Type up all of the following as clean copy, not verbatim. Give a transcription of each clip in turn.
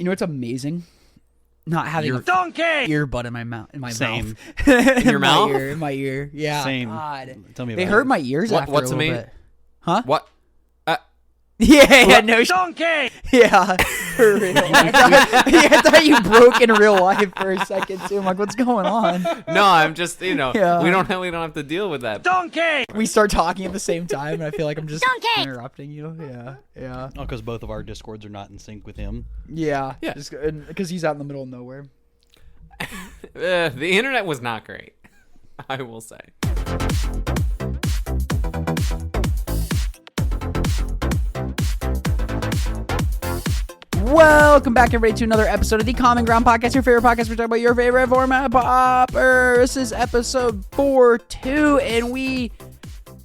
You know what's amazing? Not having a earbud in my mouth. In my Same. mouth. In your mouth? In my ear. Yeah. Same. God. Tell me about They it. hurt my ears after What's a little amazing? bit. Huh? What? Yeah, no. Donkey! Yeah, for real. I thought you broke in real life for a second, too. I'm like, what's going on? No, I'm just, Yeah. we don't have to deal with that. Donkey! We start talking at the same time, and I feel like I'm just interrupting you. Yeah. Oh, because both of our Discords are not in sync with him. Yeah. Because he's out in the middle of nowhere. The internet was not great, I will say. Welcome back, everybody, to another episode of the Common Ground Podcast, your favorite podcast. We're talking about your favorite format, Pauper. This is episode 4.2, and we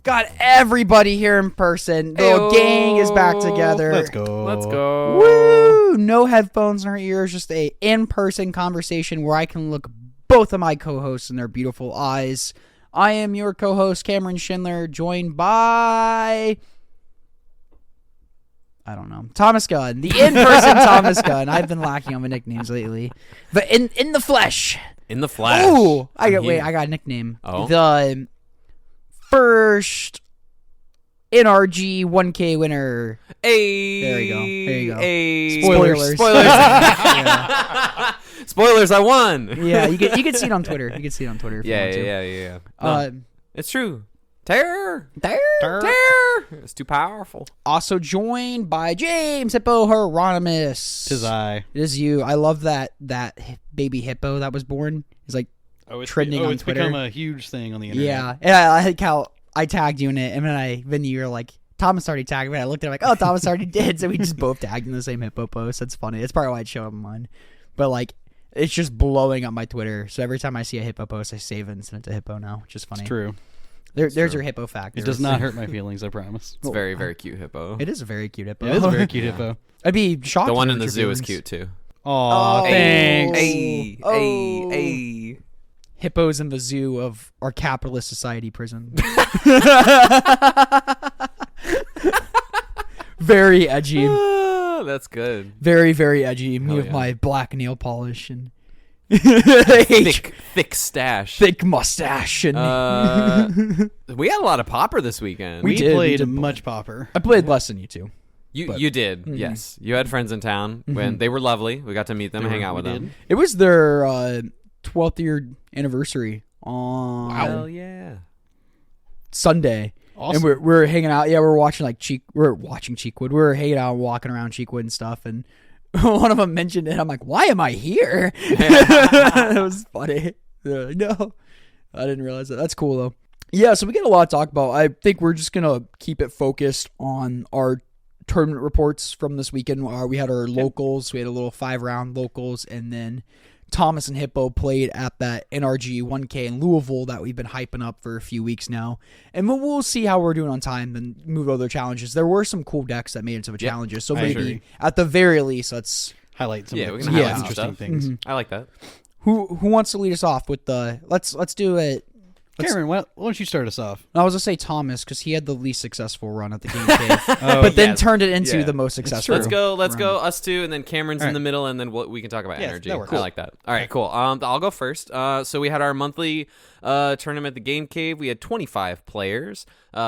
got everybody here in person. The Ayo. gang is back together. Let's go. Woo! No headphones in our ears, just a in-person conversation where I can look both of my co-hosts in their beautiful eyes. I am your co-host, Cameron Schindler, joined by... I don't know. Thomas Gunn. The in-person Thomas Gunn. I've been lacking on my nicknames lately. But in the flesh. In the flash. Ooh. I got a nickname. Oh? The first NRG 1K winner. Hey. There you go. Hey. Spoilers. Yeah. Spoilers, I won. Yeah, you can see it on Twitter. You can see it on Twitter if you want to. Yeah. No, it's true. Terror. It's too powerful. Also joined by James Hippo Hieronymus. Tis I. It is you. I love that baby hippo that was born. He's like trending on Twitter. It's become a huge thing on the internet. Yeah. I like how I tagged you in it, and then you were like, Thomas already tagged me. I looked at him like, oh, Thomas already did. So we just both tagged in the same hippo post. That's funny. That's probably why it showed up on mine. But like, it's just blowing up my Twitter. So every time I see a hippo post, I save it and send it to Hippo now, which is funny. It's true. There's your hippo fact. It does not hurt my feelings, I promise. It's a very, very cute hippo. It is a very cute hippo. It is a very cute hippo. I'd be shocked. The one if in it the hurt zoo your is feelings. cute too. Aw, thanks. Hey. Hippos in the zoo of our capitalist society prison. Very edgy. That's good. Very, very edgy. Me Hell with yeah. my black nail polish and Thick stash. thick mustache. And We had a lot of Pauper this weekend. We did. played much Pauper. I played less than you two. You did, yes. You had friends in town when they were lovely. We got to meet them, hang out with them. It was their 12th year anniversary on Hell yeah. Sunday. Awesome. And we're hanging out. Yeah, we're watching Cheekwood. We were hanging out, walking around Cheekwood and stuff. And one of them mentioned it. I'm like, why am I here? It was funny. They're like, no, I didn't realize that. That's cool though. Yeah, so we got a lot to talk about. I think we're just gonna keep it focused on our tournament reports from this weekend. We had our locals. We had a little 5-round locals, and then Thomas and Hippo played at that NRG 1K in Louisville that we've been hyping up for a few weeks now. And we'll see how we're doing on time and move to other challenges. There were some cool decks that made it to the challenges. So maybe at the very least, let's highlight some we of can the highlight some interesting stuff. things. I like that. Who wants to lead us off with the let's do it. Cameron, why don't you start us off? I was gonna say Thomas because he had the least successful run at the game cave, but then turned it into the most successful. Let's go us two, and then Cameron's in the middle, and then we can talk about energy. That works. I like that. All right, cool. I'll go first. So we had our monthly tournament at the Game Cave. We had 25 players.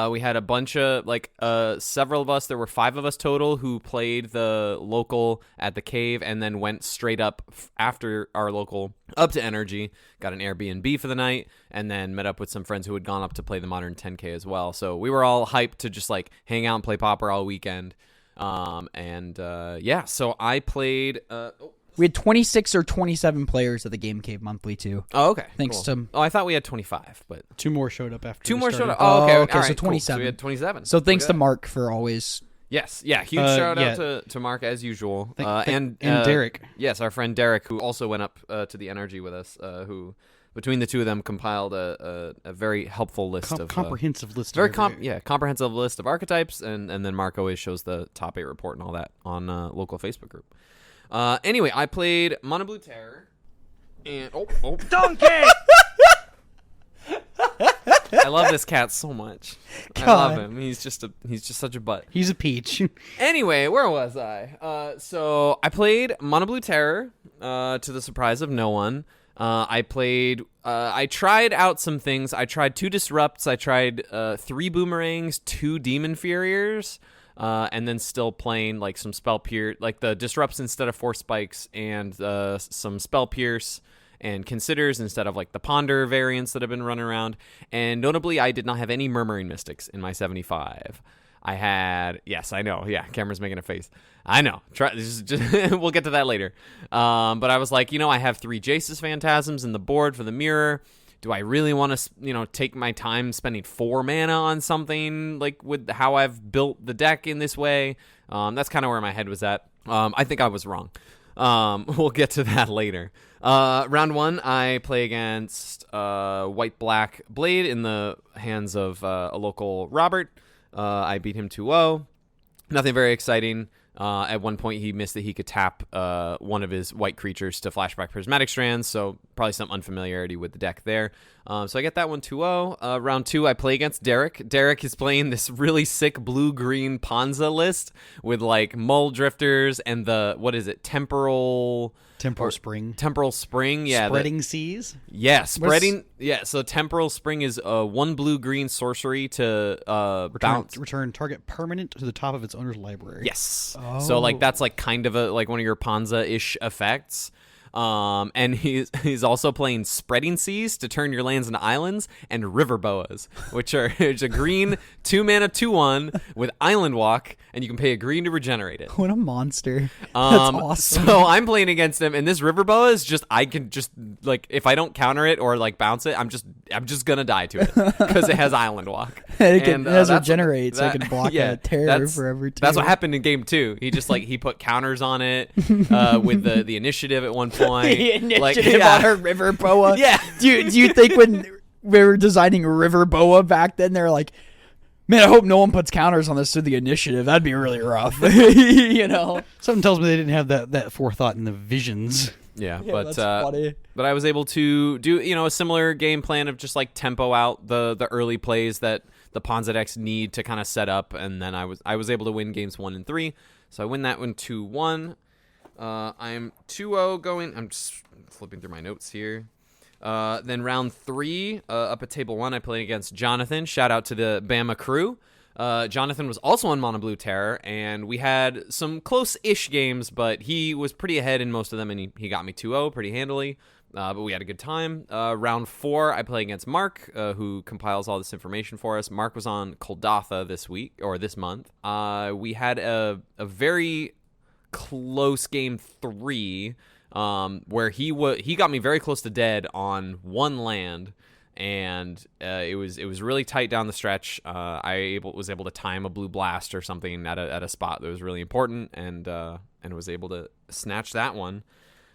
We had a bunch of several of us. There were 5 of us total who played the local at the cave, and then went straight up after our local up to Energy. Got an Airbnb for the night, and then met up with some friends who had gone up to play the Modern 10K as well. So we were all hyped to just hang out and play Pauper all weekend. So I played. We had 26 or 27 players at the Game Cave monthly too. Oh, okay. Thanks to. Oh, I thought we had 25, but 2 more showed up after. 2 more showed up. Oh, Oh, okay. okay, All so right, 27. Cool. So we had 27. So thanks Okay. to Mark for always. Yes, yeah. Huge shout out to Mark as usual, and Derek. Yes, our friend Derek, who also went up to the NRG with us. Who between the two of them compiled a very helpful list of comprehensive list. Comprehensive list of archetypes, and then Mark always shows the top 8 report and all that on local Facebook group. Anyway, I played Mono Blue Terror, and donkey. I love this cat so much. I love him. He's just such a butt. He's a peach. Anyway, where was I? So I played Mono Blue Terror, to the surprise of no one. I tried out some things. I tried 2 Disrupts. I tried 3 Boomerangs, 2 Demon Furiers, and then still playing like some Spell Pierce, like the Disrupts instead of 4 Spikes, and some Spell Pierce and Considers instead of like the Ponder variants that have been running around. And notably, I did not have any Murmuring Mystics in my 75. I had, yes, I know. Yeah, Cameron's making a face. I know. We'll get to that later. But I was like, I have 3 Jace's Phantasms in the board for the mirror. Do I really want to, take my time spending 4 mana on something like with how I've built the deck in this way? That's kind of where my head was at. I think I was wrong. We'll get to that later. Round 1, I play against White-Black Blade in the hands of a local Robert. I beat him 2-0. Nothing very exciting. At one point, he missed that he could tap one of his white creatures to flashback Prismatic Strands, so probably some unfamiliarity with the deck there. So I get that one 2-0. Round 2, I play against Derek. Derek is playing this really sick blue-green Ponza list with, like, Mull Drifters and the, what is it, Temporal Spring. Temporal Spring, yeah. Spreading Seas? Yeah, spreading. Yeah, so Temporal Spring is 1 blue-green sorcery to bounce. Return target permanent to the top of its owner's library. Yes. Oh. So, like, that's, like, kind of like one of your Ponza-ish effects. And he's also playing Spreading Seas to turn your lands into islands, and River Boas, which are it's a green 2-mana 2/1 with Island Walk, and you can pay a green to regenerate it. What a monster. That's awesome. So I'm playing against him, and this River Boa is just, I can just, like, if I don't counter it or, like, bounce it, I'm just gonna die to it because it has Island Walk. It has regenerate, so it can block a terror forever, too. That's what happened in game 2. He just, like, he put counters on it with the initiative at one point. The initiative on her River Boa. Yeah. Do you think when we were designing River Boa back then, they're like, man, I hope no one puts counters on this to the initiative. That'd be really rough. Something tells me they didn't have that forethought in the visions. Yeah, that's funny. But I was able to do a similar game plan of just like tempo out the early plays that the Ponza decks need to kind of set up, and then I was able to win games 1 and 3. So I win that one 2-1. I'm 2-0 going. I'm just flipping through my notes here. Then round 3, up at table 1, I played against Jonathan. Shout out to the Bama crew. Jonathan was also on Mono Blue Terror, and we had some close-ish games, but he was pretty ahead in most of them, and he got me 2-0 pretty handily. But we had a good time. Round 4, I play against Mark, who compiles all this information for us. Mark was on Koldatha this month. We had a very close game 3, where he got me very close to dead on 1 land, and it was really tight down the stretch. I was able to time a blue blast or something at a spot that was really important, and was able to snatch that one.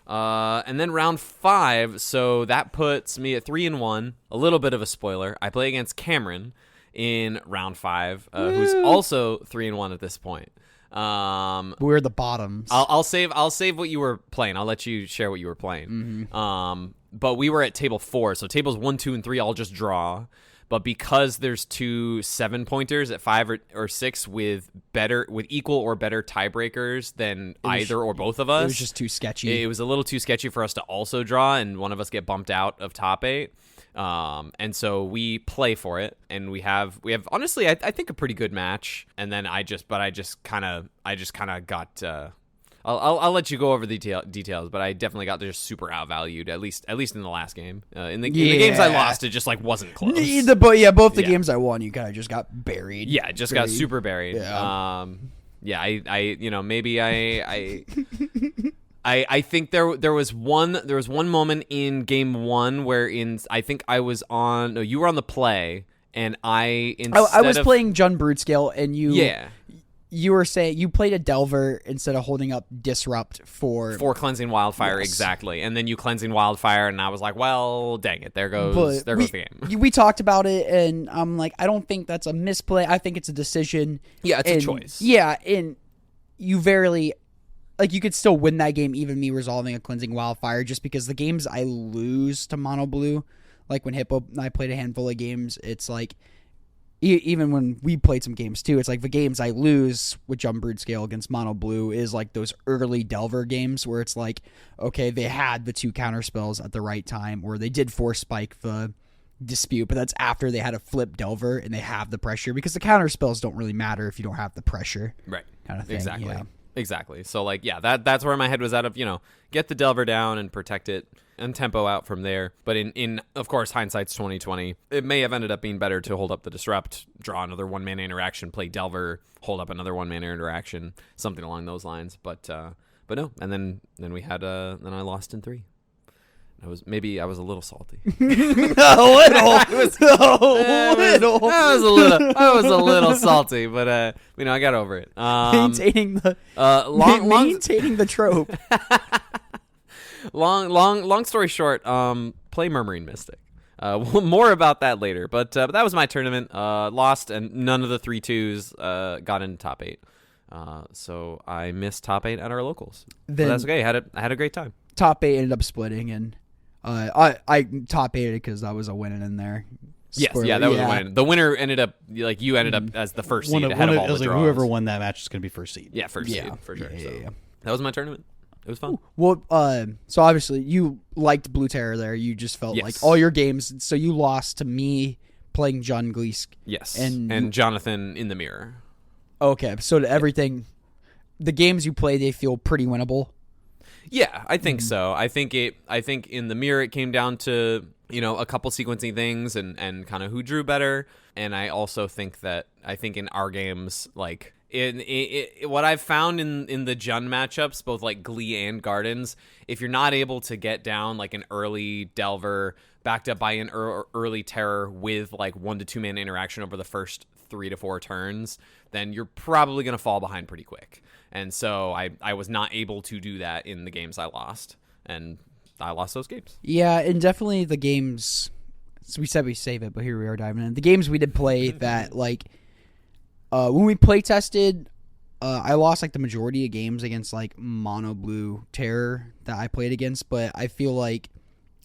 And then round 5, so that puts me at 3-1. A little bit of a spoiler. I play against Cameron in round 5, who's also 3-1 at this point. We're the bottoms. I'll save what you were playing. I'll let you share what you were playing. Mm-hmm. But we were at table 4, so tables 1, 2, and 3 all just draw. But because there's 2 7-pointers at 5 or 6 with equal or better tiebreakers than either or both of us, it was just too sketchy. It was a little too sketchy for us to also draw, and one of us get bumped out of top 8. And so we play for it, and we have honestly, I think a pretty good match. And then I just kind of got. I'll let you go over the details, but I definitely got just super outvalued, at least in the last game. In the games I lost, it just like wasn't close. Both the games I won, you kind of just got buried. Yeah, it just got super buried. Yeah. Maybe I think there was one moment in game 1 where I think I was on. No, you were on the play, and I was playing Jund Brutescale, and you were saying you played a Delver instead of holding up Disrupt for Cleansing Wildfire. Yes. Exactly, and then you Cleansing Wildfire, and I was like, well, dang it, there goes the game. We talked about it, and I'm like, I don't think that's a misplay. I think it's a decision. Yeah, it's a choice. Yeah, and you you could still win that game, even me resolving a Cleansing Wildfire, just because the games I lose to Mono Blue, like when Hippo and I played a handful of games, it's like even when we played some games too, it's like the games I lose with Jump Brood Scale against Mono Blue is like those early Delver games where it's like, okay, they had the 2 counter spells at the right time, or they did force spike the dispute, but that's after they had a flip Delver and they have the pressure, because the counter spells don't really matter if you don't have the pressure. Right. Kind of thing. Exactly. Yeah. Exactly. So like, yeah, that's where my head was out of, get the Delver down and protect it and tempo out from there. But in of course, hindsight's 2020. It may have ended up being better to hold up the Disrupt, draw another 1-mana interaction, play Delver, hold up another 1-mana interaction, something along those lines. But no. And then we had then I lost in 3. I was a little salty. a little. I was a little salty, but I got over it. Maintaining the maintaining the trope. Long story short, play Murmuring Mystic. More about that later, but that was my tournament. Lost, and none of the 3-2s got into top 8. So I missed top 8 at our locals. But that's okay. I had a great time. Top 8 ended up splitting, and I top 8'd because I was a winning in there. Yes, yeah, that was a win. The winner ended up you ended up as the first seed ahead of all the draws. Whoever won that match is going to be first seed. Yeah, first seed for sure. Yeah. That was my tournament. It was fun. Well, so obviously you liked Blue Terror there. You just felt like all your games. So you lost to me playing John Gleesk. Yes, and Jonathan in the mirror. Okay, so to everything, the games you play, they feel pretty winnable. Yeah, I think so. I think in the mirror it came down to a couple sequencing things and kind of who drew better. And I also think in our games, like in what I've found in the Jun matchups, both like Glee and Gardens, if you're not able to get down like an early Delver backed up by an early Terror with like 1 to 2 mana interaction over the first 3 to 4 turns, then you're probably going to fall behind pretty quick. And so I was not able to do that in the games I lost, and I lost those games. Yeah, and definitely the games. So we said we save it, but here we are diving in. The games we did play that like when we play tested, I lost like the majority of games against like Mono Blue Terror that I played against, but I feel like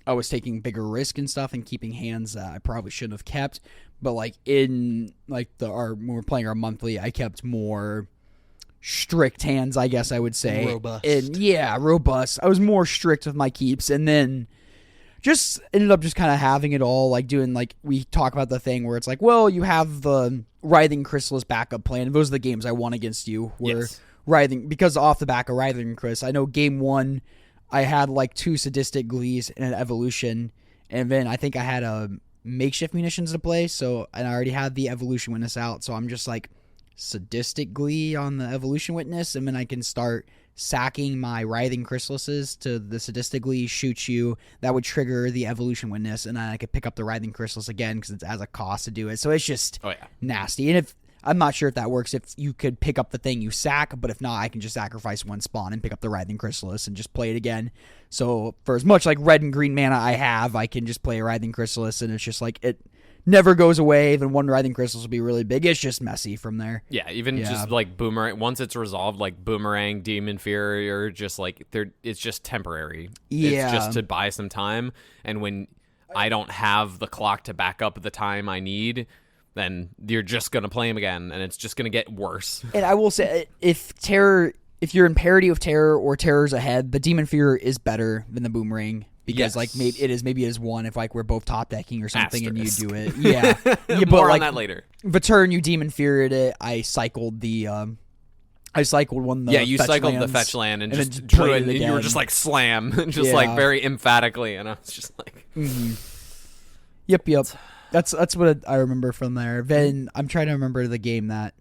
I was taking bigger risk and stuff and keeping hands that I probably shouldn't have kept. But like in like when we're playing our monthly, I kept more strict hands, I guess I would say. Robust. And robust. I was more strict with my keeps, and then just ended up just kind of having it all, like doing like we talk about the thing where it's like, well, you have the Writhing Chrysalis backup plan. Those are the games I won against you. Where Writhing, because off the back of Writhing Chrysalis, I know game 1 I had like 2 Sadistic Glees and an Evolution, and then I think I had a Makeshift Munitions to play, and I already had the Evolution Witness out, so I'm just like Sadistic Glee on the Evolution Witness, and then I can start sacking my Writhing Chrysalises to the Sadistic Glee, shoot you. That would trigger the Evolution Witness, and then I could pick up the Writhing Chrysalis again because it has a cost to do it. So it's just nasty. And I'm not sure if that works, if you could pick up the thing you sack, but if not, I can just sacrifice 1 spawn and pick up the Writhing Chrysalis and just play it again. So for as much like red and green mana I have, I can just play a Writhing Chrysalis, and it's just like it never goes away. Even 1 Writhing Chrysalis will be really big. It's just messy from there. Yeah, just like Boomerang, once it's resolved, like Boomerang, Demon Fury, or just like it's just temporary. Yeah. It's just to buy some time, and when I don't have the clock to back up the time I need, then you're just going to play him again, and it's just going to get worse. And I will say, if you're in parity with Terror or Terror's ahead, the Demon Fear is better than the Boomerang. Because maybe it is 1 if like we're both top decking or something. Asterisk. And you do it. Yeah. More like, on that later. The turn you Demon Feared it, I cycled one of the you fetch cycled lands, the fetch land and just then drew played it, and you were just like slam, just like very emphatically, and I was just like, Yep. That's what I remember from there. Then I'm trying to remember the game that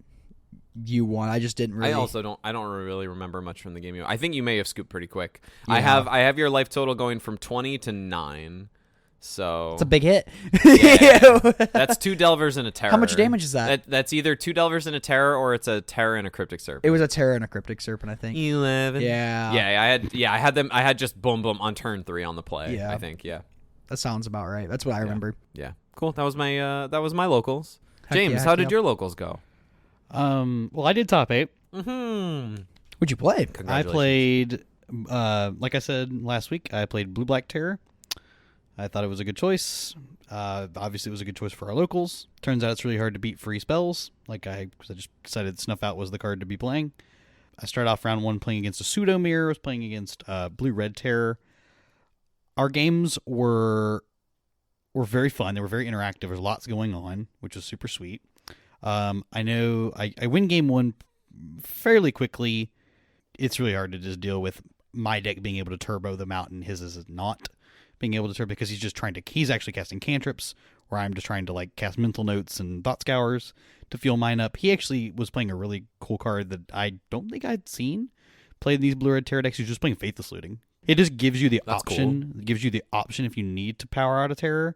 you won. I just didn't really. I don't really remember much from the game. I think you may have scooped pretty quick. Yeah. I have your life total going from 20 to 9. So it's a big hit. Yeah. That's 2 Delvers and a Terror. How much damage is that? That's either 2 Delvers and a Terror, or it's a Terror and a Cryptic Serpent. It was a Terror and a Cryptic Serpent, I think. 11. Yeah. I had them. I had just boom on turn 3 on the play. Yeah. I think. Yeah. That sounds about right. That's what I remember. Yeah. Cool. That was my locals. Heck James, yeah, how did your locals go? Well, I did top 8. Mm-hmm. What'd you play? I played, like I said last week, I played Blue Black Terror. I thought it was a good choice. Obviously, it was a good choice for our locals. Turns out it's really hard to beat free spells. Because I just decided Snuff Out was the card to be playing. I started off round 1 playing against a Pseudo Mirror. I was playing against Blue-Red Terror. Our games were very fun. They were very interactive. There's lots going on, which was super sweet. I know I win game 1 fairly quickly. It's really hard to just deal with my deck being able to turbo them out, and his is not being able to turbo because he's actually casting cantrips, where I'm just trying to cast mental notes and thought scours to fuel mine up. He actually was playing a really cool card that I don't think I'd seen played in these Blue-Red Terror decks. He's just playing Faithless Looting. It just gives you the option. Cool. It gives you the option if you need to power out a terror,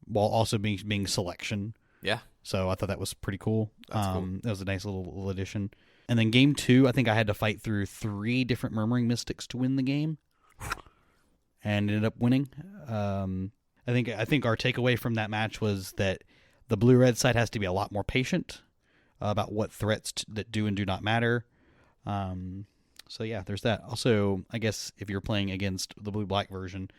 while also being selection. Yeah. So I thought that was pretty cool. Cool. That was a nice little addition. And then game 2, I think I had to fight through 3 different Murmuring Mystics to win the game, and ended up winning. I think our takeaway from that match was that the blue-red side has to be a lot more patient about what threats that do and do not matter. So yeah, there's that. Also, I guess if you're playing against the blue-black version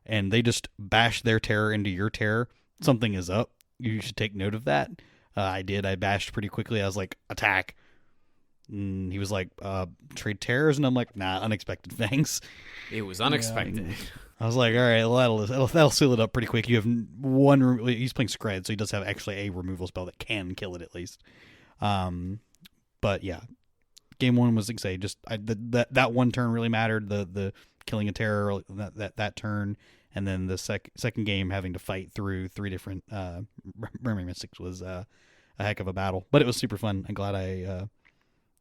and they just bash their terror into your terror, something is up. You should take note of that. I did. I bashed pretty quickly. I was like, attack. And he was like, trade terrors, and I'm like, nah, unexpected thanks. It was unexpected. Yeah. I was like, all right, well, that'll seal it up pretty quick. You have one. He's playing Scred, so he does have actually a removal spell that can kill it at least. But yeah, game 1 was like just that one turn really mattered. The killing a terror that turn, and then the second game having to fight through 3 different Murmuring Mystics was a heck of a battle. But it was super fun. I'm glad I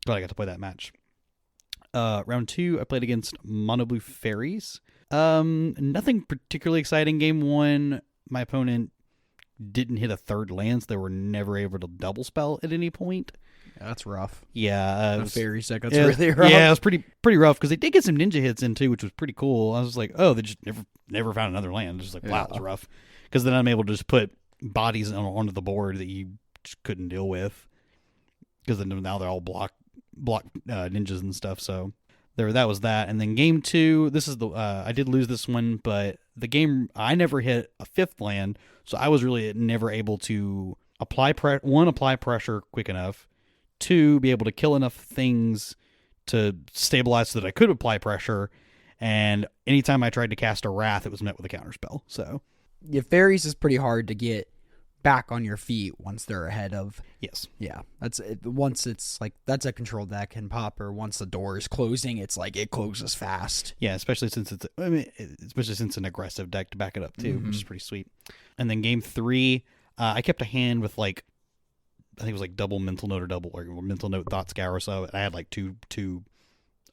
got to play that match. Round 2, I played against Mono Blue Fairies. Nothing particularly exciting. Game 1, my opponent didn't hit a 3rd land, so they were never able to double spell at any point. Yeah, that's rough. Yeah, Fairies deck, that's really rough. Yeah, it was pretty rough because they did get some ninja hits in too, which was pretty cool. I was like, oh, they just never found another land. Just like, wow, it's rough. Because then I'm able to just put bodies onto the board that you just couldn't deal with. Because then now they're all block ninjas and stuff. So that was that. And then game 2, this is I did lose this one, but the game I never hit a 5th land, so I was really never able to apply pressure quick enough, 2, be able to kill enough things to stabilize so that I could apply pressure. And anytime I tried to cast a Wrath, it was met with a counterspell. So yeah, Fairies is pretty hard to get back on your feet once they're ahead of. Yes. Yeah. That's it. Once it's like, that's a control deck, and Pauper, once the door is closing, it's like it closes fast. Yeah, especially since it's an aggressive deck to back it up too, which is pretty sweet. And then game 3, I kept a hand with I think it was double mental note or mental note thought scour. So I had two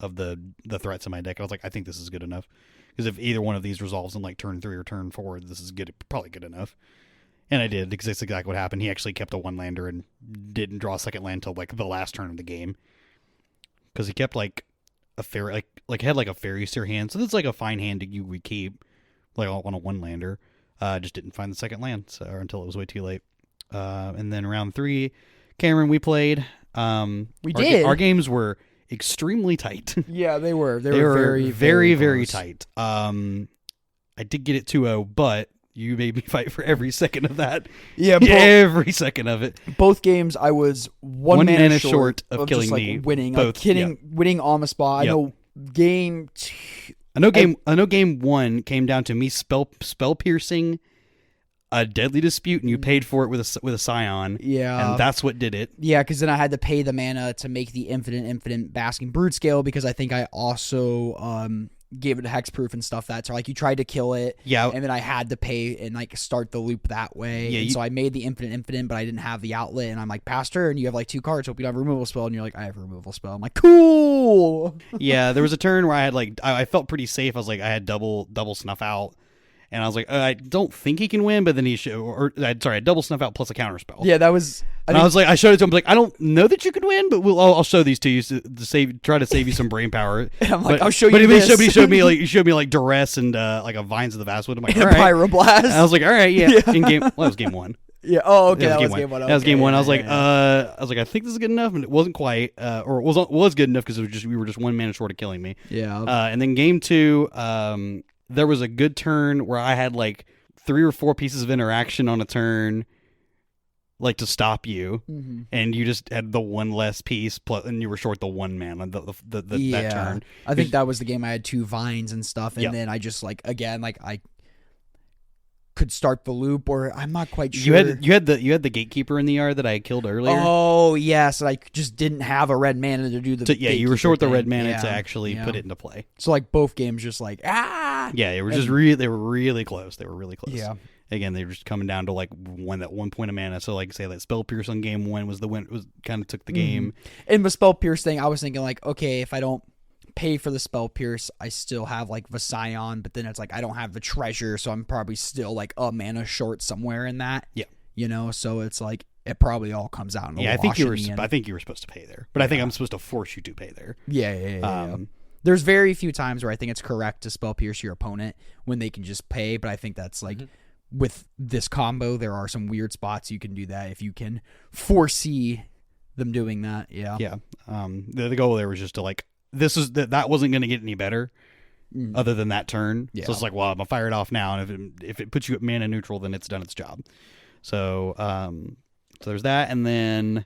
of the threats in my deck. I was like, I think this is good enough, because if either one of these resolves in turn 3 or turn 4, this is probably good enough. And I did, because that's exactly what happened. He actually kept a 1-lander and didn't draw a second land till the last turn of the game, because he kept a fairy, had a fairy seer hand. So that's a fine hand that you would keep on a 1-lander. Just didn't find the second land, until it was way too late. And then round 3, Cameron, we played. We did. Our games were extremely tight. Yeah, they were. They were very, very, very very tight. I did get it 2-0, but you made me fight for every second of that. Yeah, every second of it. Both games, I was one mana short of killing me. Winning, both, winning on the spot. Yep. I know game 2. I know game 1 came down to me spell piercing a Deadly Dispute, and you paid for it with a Scion. Yeah, and that's what did it. Yeah, because then I had to pay the mana to make the infinite Basking Brood scale, because I think I also gave it a hexproof and stuff. So you tried to kill it, and then I had to pay and start the loop that way. Yeah, so I made the infinite, but I didn't have the outlet, and I'm like, Pastor, and you have 2 cards. Hope you don't have a removal spell, and you're like, I have a removal spell. I'm like, cool. Yeah, there was a turn where I had I felt pretty safe. I was like, I had double Snuff Out. And I was like, I don't think he can win, but then he should. Sorry, double Snuff Out plus a counterspell. Yeah, that was. I was like, I showed it to him. I don't know that you could win, but I'll show these to you to try to save you some brain power. And I'm like, I'll show you this. But he showed me Duress and a Vines of the Vastwood. I'm like, all right. Pyroblast. And I was like, all right, yeah. In game, that was game 1. Yeah. Oh, okay. That was game 1. That was game 1. I was like, I think this is good enough, and it wasn't quite, or it was good enough because we were just 1 mana short of killing me. Yeah. And then game 2, there was a good turn where I had like 3 or 4 pieces of interaction on a turn, like to stop you, and you just had the one less piece, and you were short the 1 man on that turn. I think that was the game I had 2 vines and stuff, and then I just like again like I could start the loop, or I'm not quite sure. You had the gatekeeper in the yard that I killed earlier. Oh yes, I just didn't have a red mana to do the. You were short the red thing. mana to actually put it into play. So like both games, just like Yeah, they were just really close. They were really close. Yeah. Again, they were just coming down to like one point of mana. So like say that Spell Pierce on game 1 was kind of took the game. And the Spell Pierce thing, I was thinking like, okay, if I don't pay for the Spell Pierce, I still have like Vassion, but then it's like I don't have the treasure, so I'm probably still like a mana short somewhere in that. Yeah. So it's like it probably all comes out in a wash. I think you were supposed to pay there. But I think I'm supposed to force you to pay there. Yeah. There's very few times where I think it's correct to Spell Pierce your opponent when they can just pay, but I think that's like with this combo, there are some weird spots you can do that if you can foresee them doing that. Yeah. The goal there was just to like that wasn't going to get any better other than that turn. So it's like, well, I'm gonna fire it off now, and if it puts you at mana neutral, then it's done its job. So so there's that, and then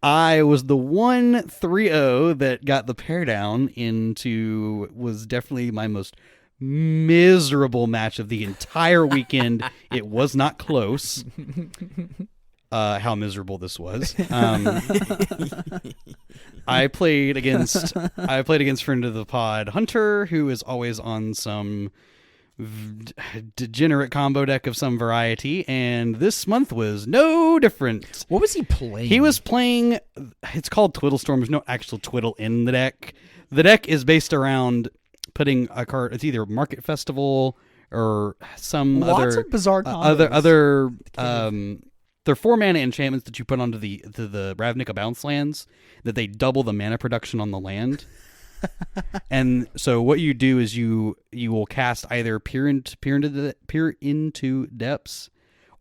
I was the 1-3-0 that got the pair down into was definitely my most miserable match of the entire weekend. It was not close. How miserable this was. I played against friend of the pod Hunter, who is always on some degenerate combo deck of some variety, and this month was no different. What was he playing? He was playing, it's called Twiddle Storm. There's no actual twiddle in the deck. The deck is based around putting a card, it's either Market Festival or some Lots other of bizarre combos. They're 4 mana enchantments that you put onto the Ravnica bounce lands that they double the mana production on the land. And so what you do is you will cast either Peer into Depths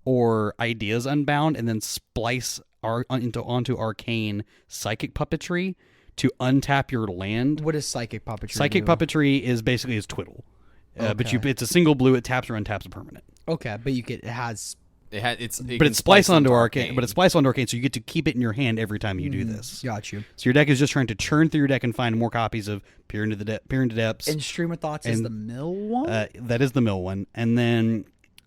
or Ideas Unbound, and then splice onto Arcane Psychic Puppetry to untap your land. What is Psychic Puppetry? Psychic Puppetry is basically his twiddle. But it's a single blue. It taps or untaps a permanent. Okay, but It's spliced onto Arcane. But it's spliced onto Arcane, so you get to keep it in your hand every time you do this. Got you. So your deck is just trying to churn through your deck and find more copies of Peer into Depths. And Stream of Thoughts is the mill one? That is the mill one. And then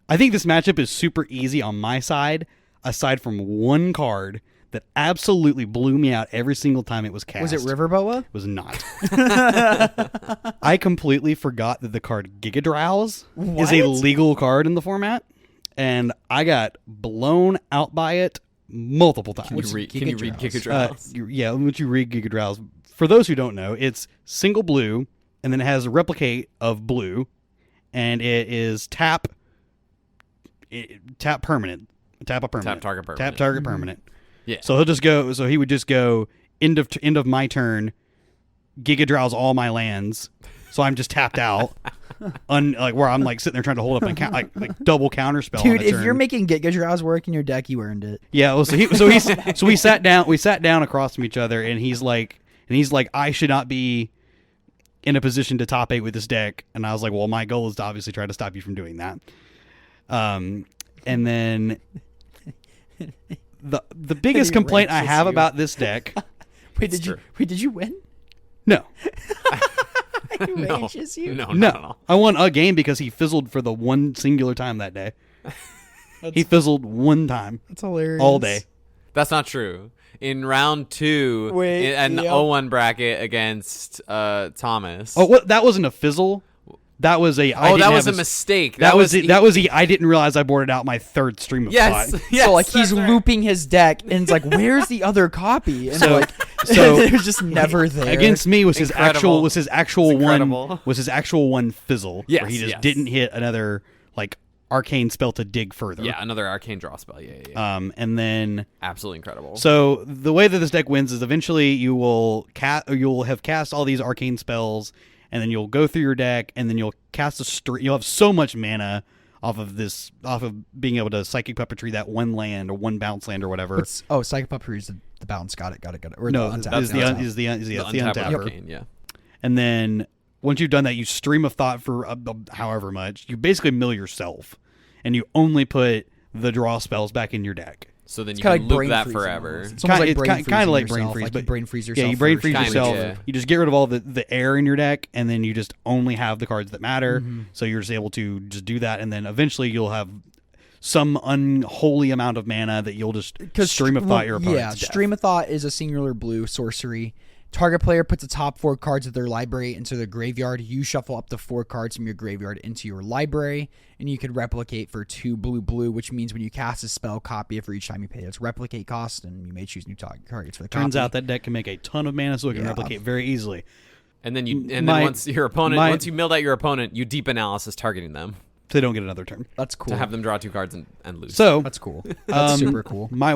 I think this matchup is super easy on my side, aside from one card that absolutely blew me out every single time it was cast. Was it Riverboa? It was not. I completely forgot that the card Gigadrowse is a legal card in the format. And I got blown out by it multiple times. Can you read Gigadrowse? Yeah, once you read Gigadrowse. For those who don't know, it's single blue, and then it has a replicate of blue, and it is tap permanent. Tap a permanent. Tap target permanent. Tap target permanent. Yeah. So he would just go end of my turn, Gigadrowse all my lands. So I'm just tapped out. Where I'm like sitting there trying to hold up and like double counter spell. Dude, if you're making Gigadrowse work in your deck, you earned it. Yeah, well, so we sat down across from each other, and he's like, I should not be in a position to top 8 with this deck, and I was like, well, my goal is to obviously try to stop you from doing that. And then the biggest complaint I have about this deck. Wait, did you win? No. He ranges you? No. I won a game because he fizzled for the one singular time that day. He fizzled one time. That's hilarious. All day. That's not true. In round 2, an 0-1 bracket against Thomas. Oh, what? That wasn't a fizzle. That was a. That was a mistake. That was. I didn't realize I boarded out my 3rd stream of thought. So like he's looping his deck, and it's like, where's the other copy? And so it was just never there. Against me was his actual one fizzle. Yes, where he just didn't hit another like arcane spell to dig further. Yeah, another arcane draw spell. Yeah. And then absolutely incredible. So the way that this deck wins is eventually you'll have cast all these arcane spells. And then you'll go through your deck, and then you'll cast a stream. You'll have so much mana off of being able to Psychic Puppetry that one land or one bounce land or whatever. Psychic Puppetry is the bounce. Got it. Or no, is the untapper. Arcane, yeah. And then once you've done that, you stream of thought for however much. You basically mill yourself, and you only put the draw spells back in your deck. So then It's you kinda can like loop brain that freezing forever. almost. It's almost like brain kind of like freezing brain yourself, freeze, like but you brain freeze yourself. yeah, you brain freeze Kinda, yourself. yeah. You just get rid of all the air in your deck, and then you just only have the cards that matter. Mm-hmm. So you're just able to just do that, and then eventually you'll have some unholy amount of mana that you'll just stream of thought your opponent's Yeah, death. stream of thought is a singular blue sorcery. Target player puts the top 4 cards of their library into their graveyard. You shuffle up to 4 cards from your graveyard into your library, and you can replicate for 2 blue, which means when you cast a spell, copy it for each time you pay its replicate cost, and you may choose new targets for the copy. Turns out that deck can make a ton of mana, so it can Yeah. replicate very easily. And then My- once your opponent, my- once you milled out your opponent, you deep analysis targeting them So they don't get another turn. That's cool. to have them draw 2 cards and lose. So That's cool. That's super cool. my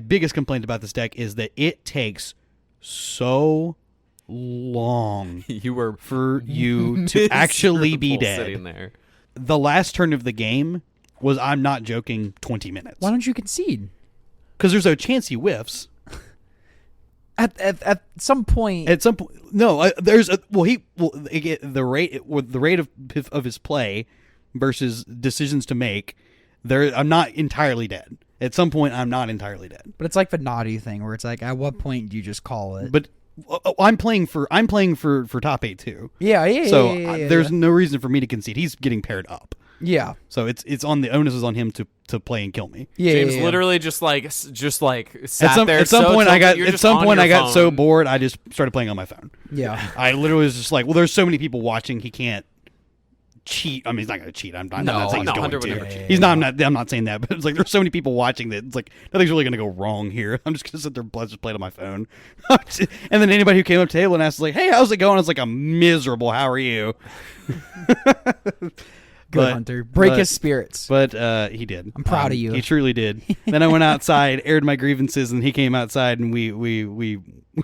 biggest complaint about this deck is that it takes so long you were for you to actually be miserable sitting dead. there. The last turn of the game was, I'm not joking, 20 minutes. Why don't you concede? Because there's a chance he whiffs. At some point, At some point, no. There's a the rate of his play versus decisions to make. I'm not entirely dead. At some point, I'm not entirely dead. but it's like the naughty thing where it's like, at what point do you just call it? But I'm playing for top 8 too. yeah. So yeah, there's no reason for me to concede. He's getting paired up. yeah. So it's on the onus is on him to play and kill me. Yeah, James yeah. literally just like sat At some there. so point tilted, you're just on your got so phone. bored I just started playing on my phone. Yeah. I literally was just like, well, there's so many people watching, he can't cheat. I mean, he's not going to cheat. I'm not saying he's going Hunter would to. never cheat. He's not. I'm not saying that, but it's like there's so many people watching that it's like nothing's really going to go wrong here. I'm just going to sit there and just play it on my phone. And then anybody who came up to the table and asked like, "Hey, how's it going?" I was like, "I'm miserable. How are you?" Good Hunter. Break his spirits. But he did. I'm proud of you. He truly did. Then I went outside, aired my grievances, and he came outside, and we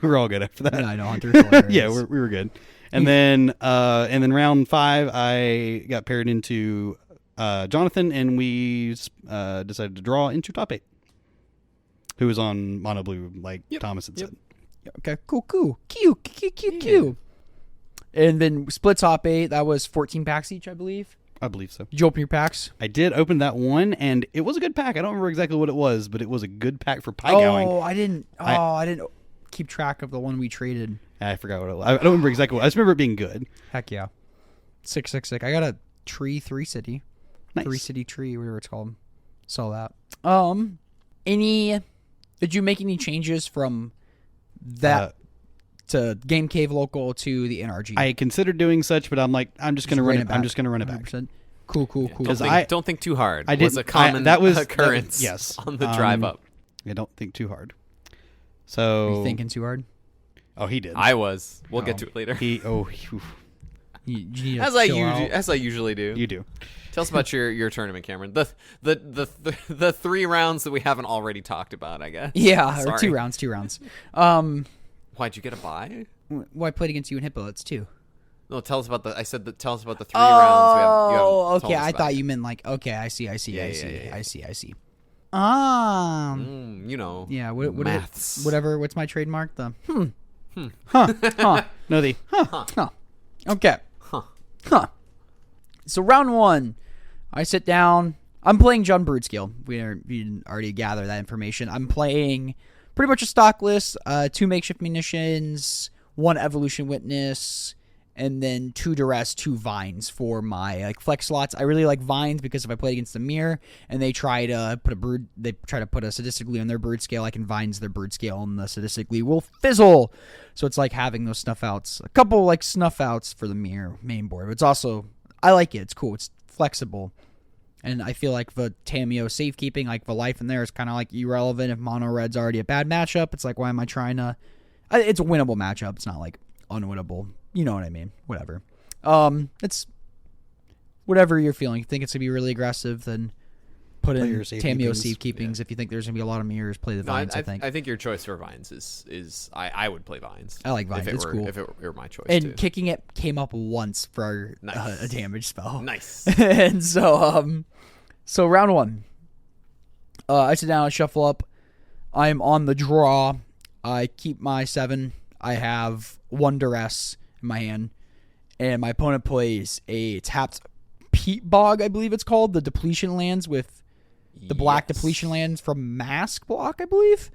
were all good after that. I know Hunter's hilarious. Yeah, we were good. And then round 5, I got paired into Jonathan, and we decided to draw into top 8, who was on mono blue, like Thomas had said. Okay, cool. Q. And then split top 8, that was 14 packs each, I believe. I believe so. Did you open your packs? I did open that one, and it was a good pack. I don't remember exactly what it was, but it was a good pack for pie going. Oh, I didn't keep track of the one we traded. I forgot what it was. I don't remember exactly what. I just remember it being good. Heck yeah. 666. I got a tree 3 city. Nice. 3 city tree, whatever it's called. Saw that. Did you make any changes from that to Game Cave local to the NRG? I considered doing such, but I'm like, I'm just gonna run it. I'm just gonna run it back. 100%. Cool. Don't think too hard. I was didn't- a common that was- occurrence. yes. On the drive up. I don't think too hard. So Are you thinking too hard? Oh, he did. I was. We'll get to it later. Oof. You need to As I usually do. You do. Tell us about your tournament, Cameron. The 3 rounds that we haven't already talked about, I guess. Yeah, or Sorry. 2 rounds. Why'd you get a bye? Well, I played against you and Hippo. That's 2. No, tell us about tell us about the 3 rounds. You haven't told okay. us I about thought yet. you meant like, okay, I see. Yeah. I see. You know. Yeah, what Maths. whatever. What's my trademark? The No, the Okay. Huh. So round 1, I sit down. I'm playing John Broodskill. We didn't already gather that information. I'm playing pretty much a stock list. 2 makeshift munitions, 1 evolution witness, and then 2 duress, 2 vines for my like flex slots. I really like vines because if I play against the mirror and they try to put a sadistic glue on their bird scale, I can vines their bird scale and the sadistic glue will fizzle. So it's like having those snuff outs, a couple like snuff outs for the mirror main board. But it's also, I like it. It's cool. It's flexible. And I feel like the Tameo safekeeping, like the life in there is kind of like irrelevant. If mono red's already a bad matchup, it's like, why am I trying to? It's a winnable matchup. It's not like unwinnable. You know what I mean? Whatever. It's whatever you're feeling. If you think it's gonna be really aggressive, then put Play in your Tameo safekeepings. safekeepings. If you think there's gonna be a lot of mirrors, play the No, vines. I think your choice for vines is I would play vines. I like vines. If it It's were, cool. If it were my choice and too. kicking it came up once for Nice. a damage spell. Nice. And so round 1, I sit down, I shuffle up. I'm on the draw. I keep my 7. I have 1 duress, in my hand, and my opponent plays a tapped Peat Bog, I believe it's called, the depletion lands with the black depletion lands from Mask block, I believe.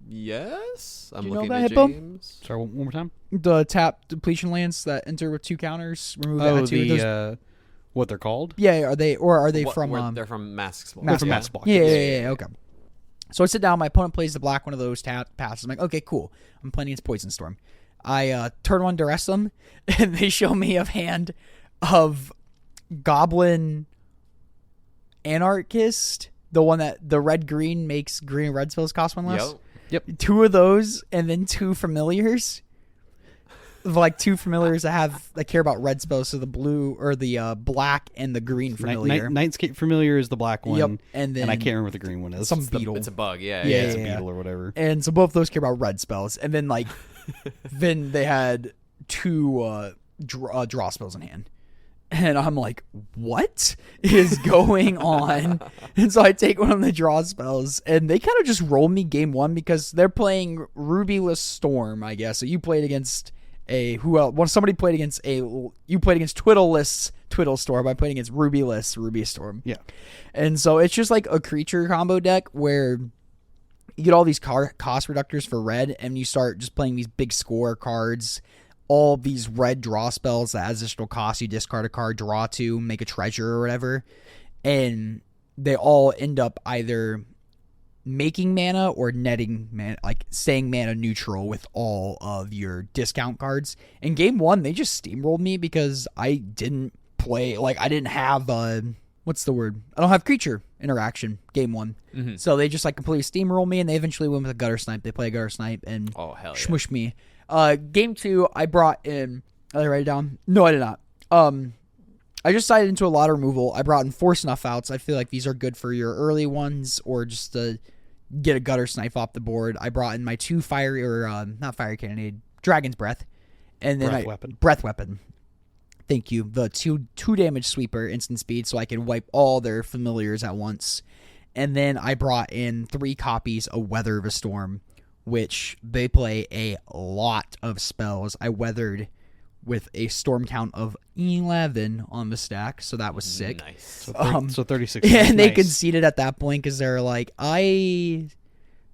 Yes, I'm Do you know looking that, at Hippo? James. Sorry, one more time. The tap depletion lands that enter with 2 counters. Remove Oh, that too. the what they're called? Yeah, are they from They're from Masks. They're from Mask block. Yeah, okay. So I sit down, my opponent plays the black one of those passes. I'm like, okay, cool. I'm playing against Poison Storm. I turn one to rest them, and they show me a hand of Goblin Anarchist, the one that the red-green makes green and red spells cost 1 less. Yep. 2 of those, and then 2 familiars. Like 2 familiars that care about red spells, so the blue or the black and the green familiar. Nightscape familiar is the black one. Yep, and then I can't remember what the green one is. some beetle. It's a bug. Yeah, it's a beetle or whatever. And so both of those care about red spells, and then like then they had 2 draw spells in hand. And I'm like, what is going on? And so I take one of the draw spells, and they kind of just roll me game 1 because they're playing Rubyless Storm, I guess. So you played against who else? Well, somebody played against you played against Twiddleless Twiddle Storm. I played against Rubyless Ruby Storm. Yeah. And so it's just like a creature combo deck where you get all these cost reductors for red, and you start just playing these big score cards. All these red draw spells that has additional cost. You discard a card, draw 2, make a treasure or whatever. And they all end up either making mana or netting mana, like staying mana neutral with all of your discount cards. In game 1, they just steamrolled me because I didn't play, like I didn't have, what's the word? I don't have creature interaction game 1. Mm-hmm. So they just like completely steamroll me, and they eventually went with a gutter snipe. They play a gutter snipe and smush me. Game 2, I brought in. Did I write it down? No, I did not. I just sided into a lot of removal. I brought in 4 snuff outs. I feel like these are good for your early ones, or just to get a gutter snipe off the board. I brought in my 2 fiery, or not fiery cannonade, Dragon's Breath, and then breath weapon. Thank you. The 2 damage sweeper instant speed, so I can wipe all their familiars at once. And then I brought in 3 copies of Weather of a Storm, which they play a lot of spells. I weathered with a storm count of 11 on the stack, so that was sick. Nice. So 36. And they conceded at that point because they're like, 2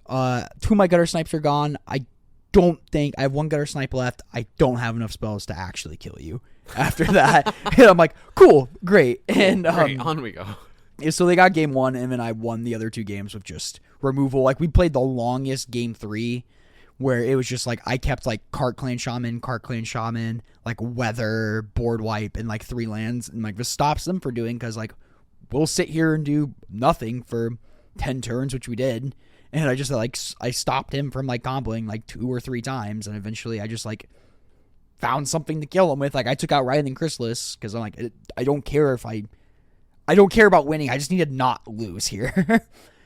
of my gutter snipes are gone. I don't think I have 1 gutter snipe left. I don't have enough spells to actually kill you after that. And I'm like, cool, great. And Great, on we go. So they got game 1, and then I won the other 2 games with just removal. Like, we played the longest game 3, where it was just like I kept like Cart Clan Shaman, like Weather, Board Wipe, and like 3 lands, and like this stops them for doing, because like we'll sit here and do nothing for 10 turns, which we did, and I just like I stopped him from like comboing like 2 or 3 times, and eventually I just like found something to kill him with. Like I took out Writhing Chrysalis because I'm like I don't care about winning. I just need to not lose here.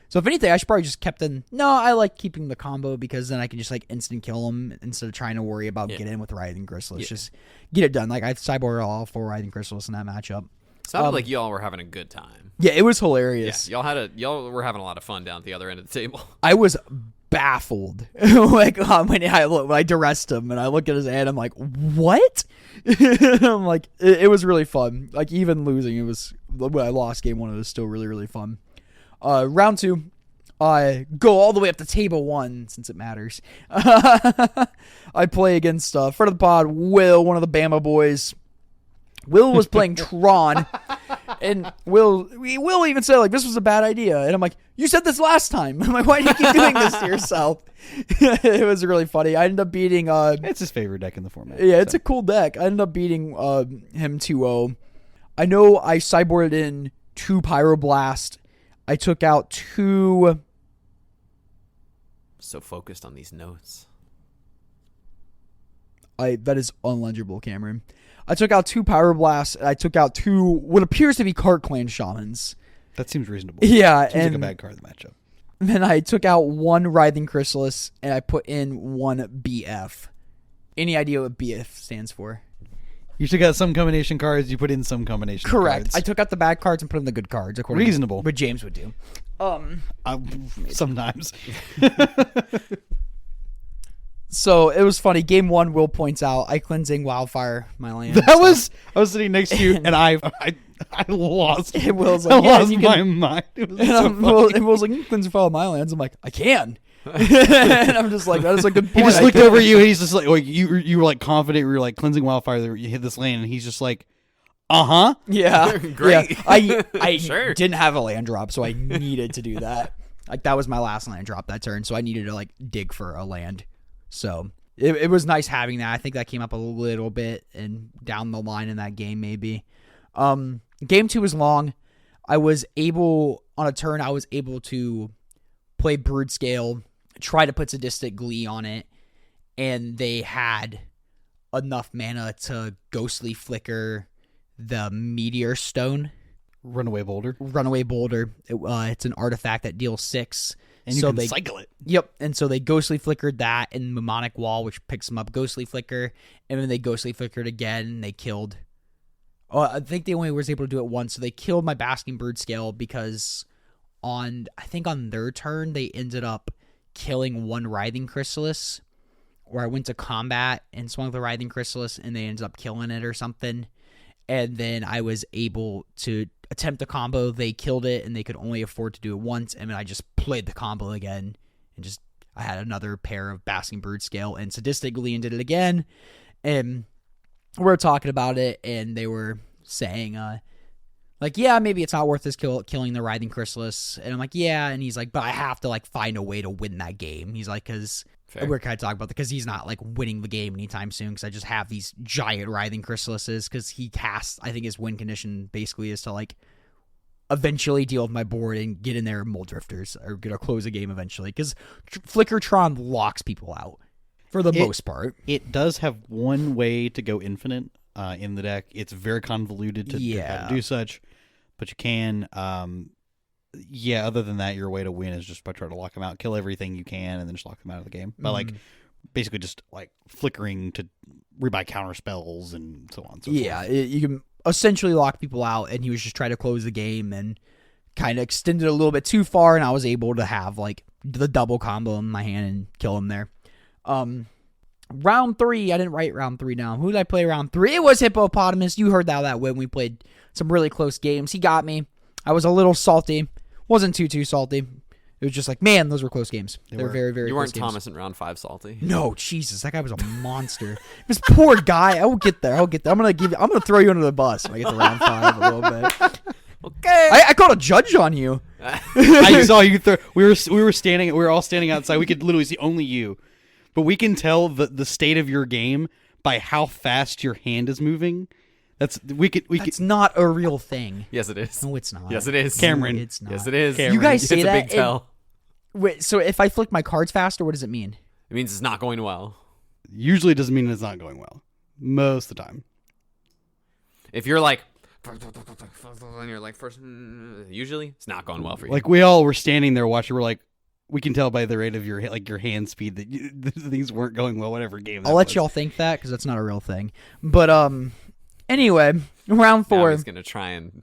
So if anything, I should probably just kept in. No, I like keeping the combo because then I can just like instant kill them instead of trying to worry about getting in with Writhing Chrysalis. Just get it done. Like I cyborged all 4 Writhing Chrysalis in that matchup. Sounded like y'all were having a good time. Yeah, it was hilarious. Yeah, y'all were having a lot of fun down at the other end of the table. I was baffled like when I duressed him and I look at his hand. I'm like, what? I'm like, it was really fun. Like even losing, it was when I lost game 1. It was still really, really fun. Round 2, I go all the way up to table 1 since it matters. I play against friend of the pod, Will, one of the Bama boys. Will was playing Tron, and Will even said like this was a bad idea, and I'm like, you said this last time. I'm like, why do you keep doing this to yourself? It was really funny. I ended up beating. It's his favorite deck in the format. Yeah, it's a cool deck. I ended up beating him 2-0. I know I cyborged in 2 Pyroblast. I took out 2. So focused on these notes. That is unlegible, Cameron. I took out 2 Pyroblasts, and I took out 2 what appears to be Cart Clan Shamans. That seems reasonable. Yeah, seems like a bad card in the matchup. Then I took out 1 Writhing Chrysalis, and I put in 1 BF. Any idea what BF stands for? You took out some combination cards, you put in some combination Correct. cards. I took out the bad cards and put in the good cards. Reasonable. What James would do. Sometimes. So it was funny. Game 1, Will points out I cleansing wildfire my land. I was sitting next to you, and I lost. And Will's I like, yeah, lost you my can. mind. It was And, so funny. Will's like, you can cleanse fire my lands. I'm like, I can. And I'm just like, that is a good point. He just I looked can. over you, and he's just like you were like confident. You were like cleansing wildfire. You hit this land, and he's just like, Yeah. Great. Yeah. I Sure. didn't have a land drop, so I needed to do that. Like, that was my last land drop that turn, so I needed to, like, dig for a land. So it was nice having that. I think that came up a little bit and down the line in that game, maybe. Game 2 was long. On a turn, I was able to play Brood Scale, try to put Sadistic Glee on it, and they had enough mana to Ghostly Flicker the Meteor Stone. Runaway Boulder. It's an artifact that deals 6. And you so can cycle it. Yep. And so they Ghostly Flickered that in Mnemonic Wall, which picks them up Ghostly Flicker. And then they Ghostly Flickered again. They killed. I think they only was able to do it once. So they killed my Basking Brood Scale because on their turn, they ended up killing one Writhing Chrysalis. Or I went to combat and swung the Writhing Chrysalis and they ended up killing it or something. And then I was able to attempt a combo. They killed it, and they could only afford to do it once. And then I just played the combo again, and I had another pair of Basking Brood Scale and Sadistic Glee and did it again. And we were talking about it, and they were saying, like, yeah, maybe it's not worth this killing the Writhing Chrysalis. And I'm like, yeah. And he's like, but I have to, like, find a way to win that game. He's like, because we're kind of talking about that because he's not, like, winning the game anytime soon because I just have these giant Writhing Chrysalises because he casts, I think his win condition basically is to, like, eventually deal with my board and get in there Mold Drifters or get to close a game eventually because Flickertron locks people out for the most part. It does have one way to go infinite in the deck. It's very convoluted to how to do such, but you can. Other than that, your way to win is just by trying to lock them out, kill everything you can, and then just lock them out of the game. But like, basically, just like flickering to rebuy counter spells and so on. And so forth. You can essentially lock people out, and he was just trying to close the game and kind of extended a little bit too far, and I was able to have like the double combo in my hand and kill him there. Round 3, I didn't write round 3 down. Who did I play round 3? It was Hippopotamus. You heard that when we played some really close games. He got me. I was a little salty. Wasn't too salty. It was just like, man, those were close games. They were very, very You close weren't games. Thomas in round 5 salty. No, Jesus, that guy was a monster. This poor guy. I will get there. I'm gonna throw you under the bus when I get to round 5 a little bit. Okay. I called a judge on you. I saw you. We were all standing outside. We could literally see only you, but we can tell the state of your game by how fast your hand is moving. That's not a real thing. Yes, it is. No, it's not. Yes, it is. Cameron. No, it's not. Yes, it is. Cameron. You guys say it's that. a big tell. Wait, so if I flick my cards faster, what does it mean? It means it's not going well. Usually doesn't mean it's not going well. Most of the time. If you're like, and you're like first, usually it's not going well for you. Like we all were standing there watching. We're like, we can tell by the rate of your hand speed that things weren't going well. Whatever game. I'll let y'all think that because that's not a real thing. But anyway, round 4. Now he's gonna try and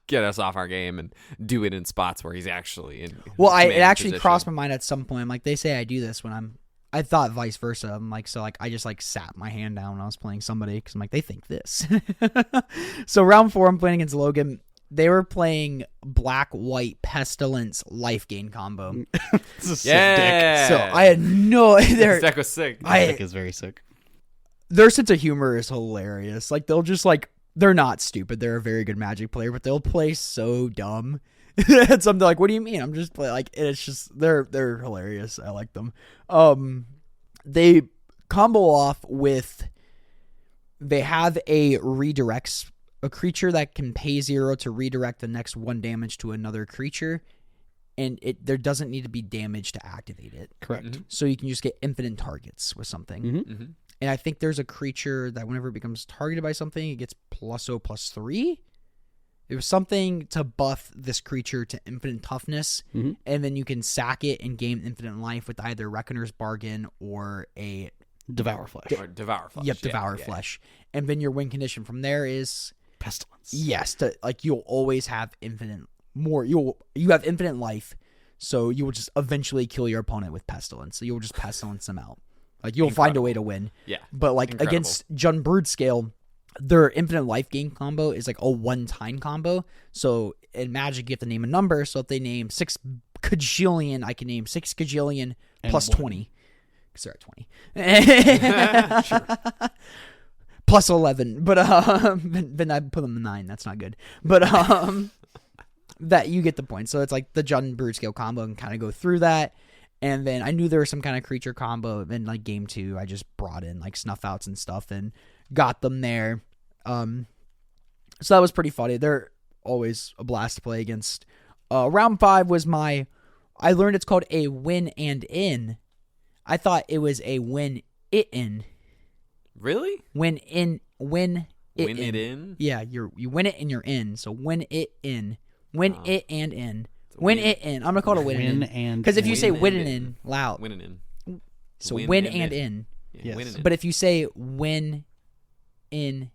get us off our game and do it in spots where he's actually in. Well, it commanding actually position. crossed my mind at some point. I'm like, they say I do this when I thought vice versa. I'm like, so like I just like sat my hand down when I was playing somebody because I'm like, they think this. So round 4, I'm playing against Logan. They were playing black-white pestilence life gain combo. This is sick dick. So I had no. This deck was sick. This deck is very sick. Their sense of humor is hilarious. Like they'll just like they're not stupid. They're a very good Magic player, but they'll play so dumb. And something like, what do you mean? I'm just playing like it's just they're hilarious. I like them. They combo off with they have a creature that can pay 0 to redirect the next 1 damage to another creature, and there doesn't need to be damage to activate it. Correct. Mm-hmm. So you can just get infinite targets with something. Mm-hmm. And I think there's a creature that whenever it becomes targeted by something, it gets +0/+3. It was something to buff this creature to infinite toughness, and then you can sack it and gain infinite life with either Reckoner's Bargain or a Devour Flesh. Or Devour Flesh. Yep, Devour Flesh. And then your win condition from there is Pestilence. yes, you'll always have infinite more. You have infinite life, so you will just eventually kill your opponent with Pestilence. So you'll just Pestilence them out. Like you'll find a way to win. Yeah. But like Incredible. against Jun Brood Scale, their infinite life gain combo is like a 1-time combo. So in Magic, you have to name a number. So if they name 6 kajillion, I can name 6 kajillion plus 20. Because they're at 20. Sure. Plus 11. But then I put them in 9. That's not good. But that you get the point. So it's like the Jun Brood Scale combo and kind of go through that. And then I knew there was some kind of creature combo. In like game 2, I just brought in like snuff outs and stuff and got them there. So that was pretty funny. They're always a blast to play against. Round 5 was I learned it's called a win and in. I thought it was a win it in. Really? Win it in? Yeah, you win it and you're in. So win it in. Win it and in. Win it in. I'm gonna call it a win in. Because if you say win and in loud. Win and in. So win and in. Yeah, win and in. But if you say win in.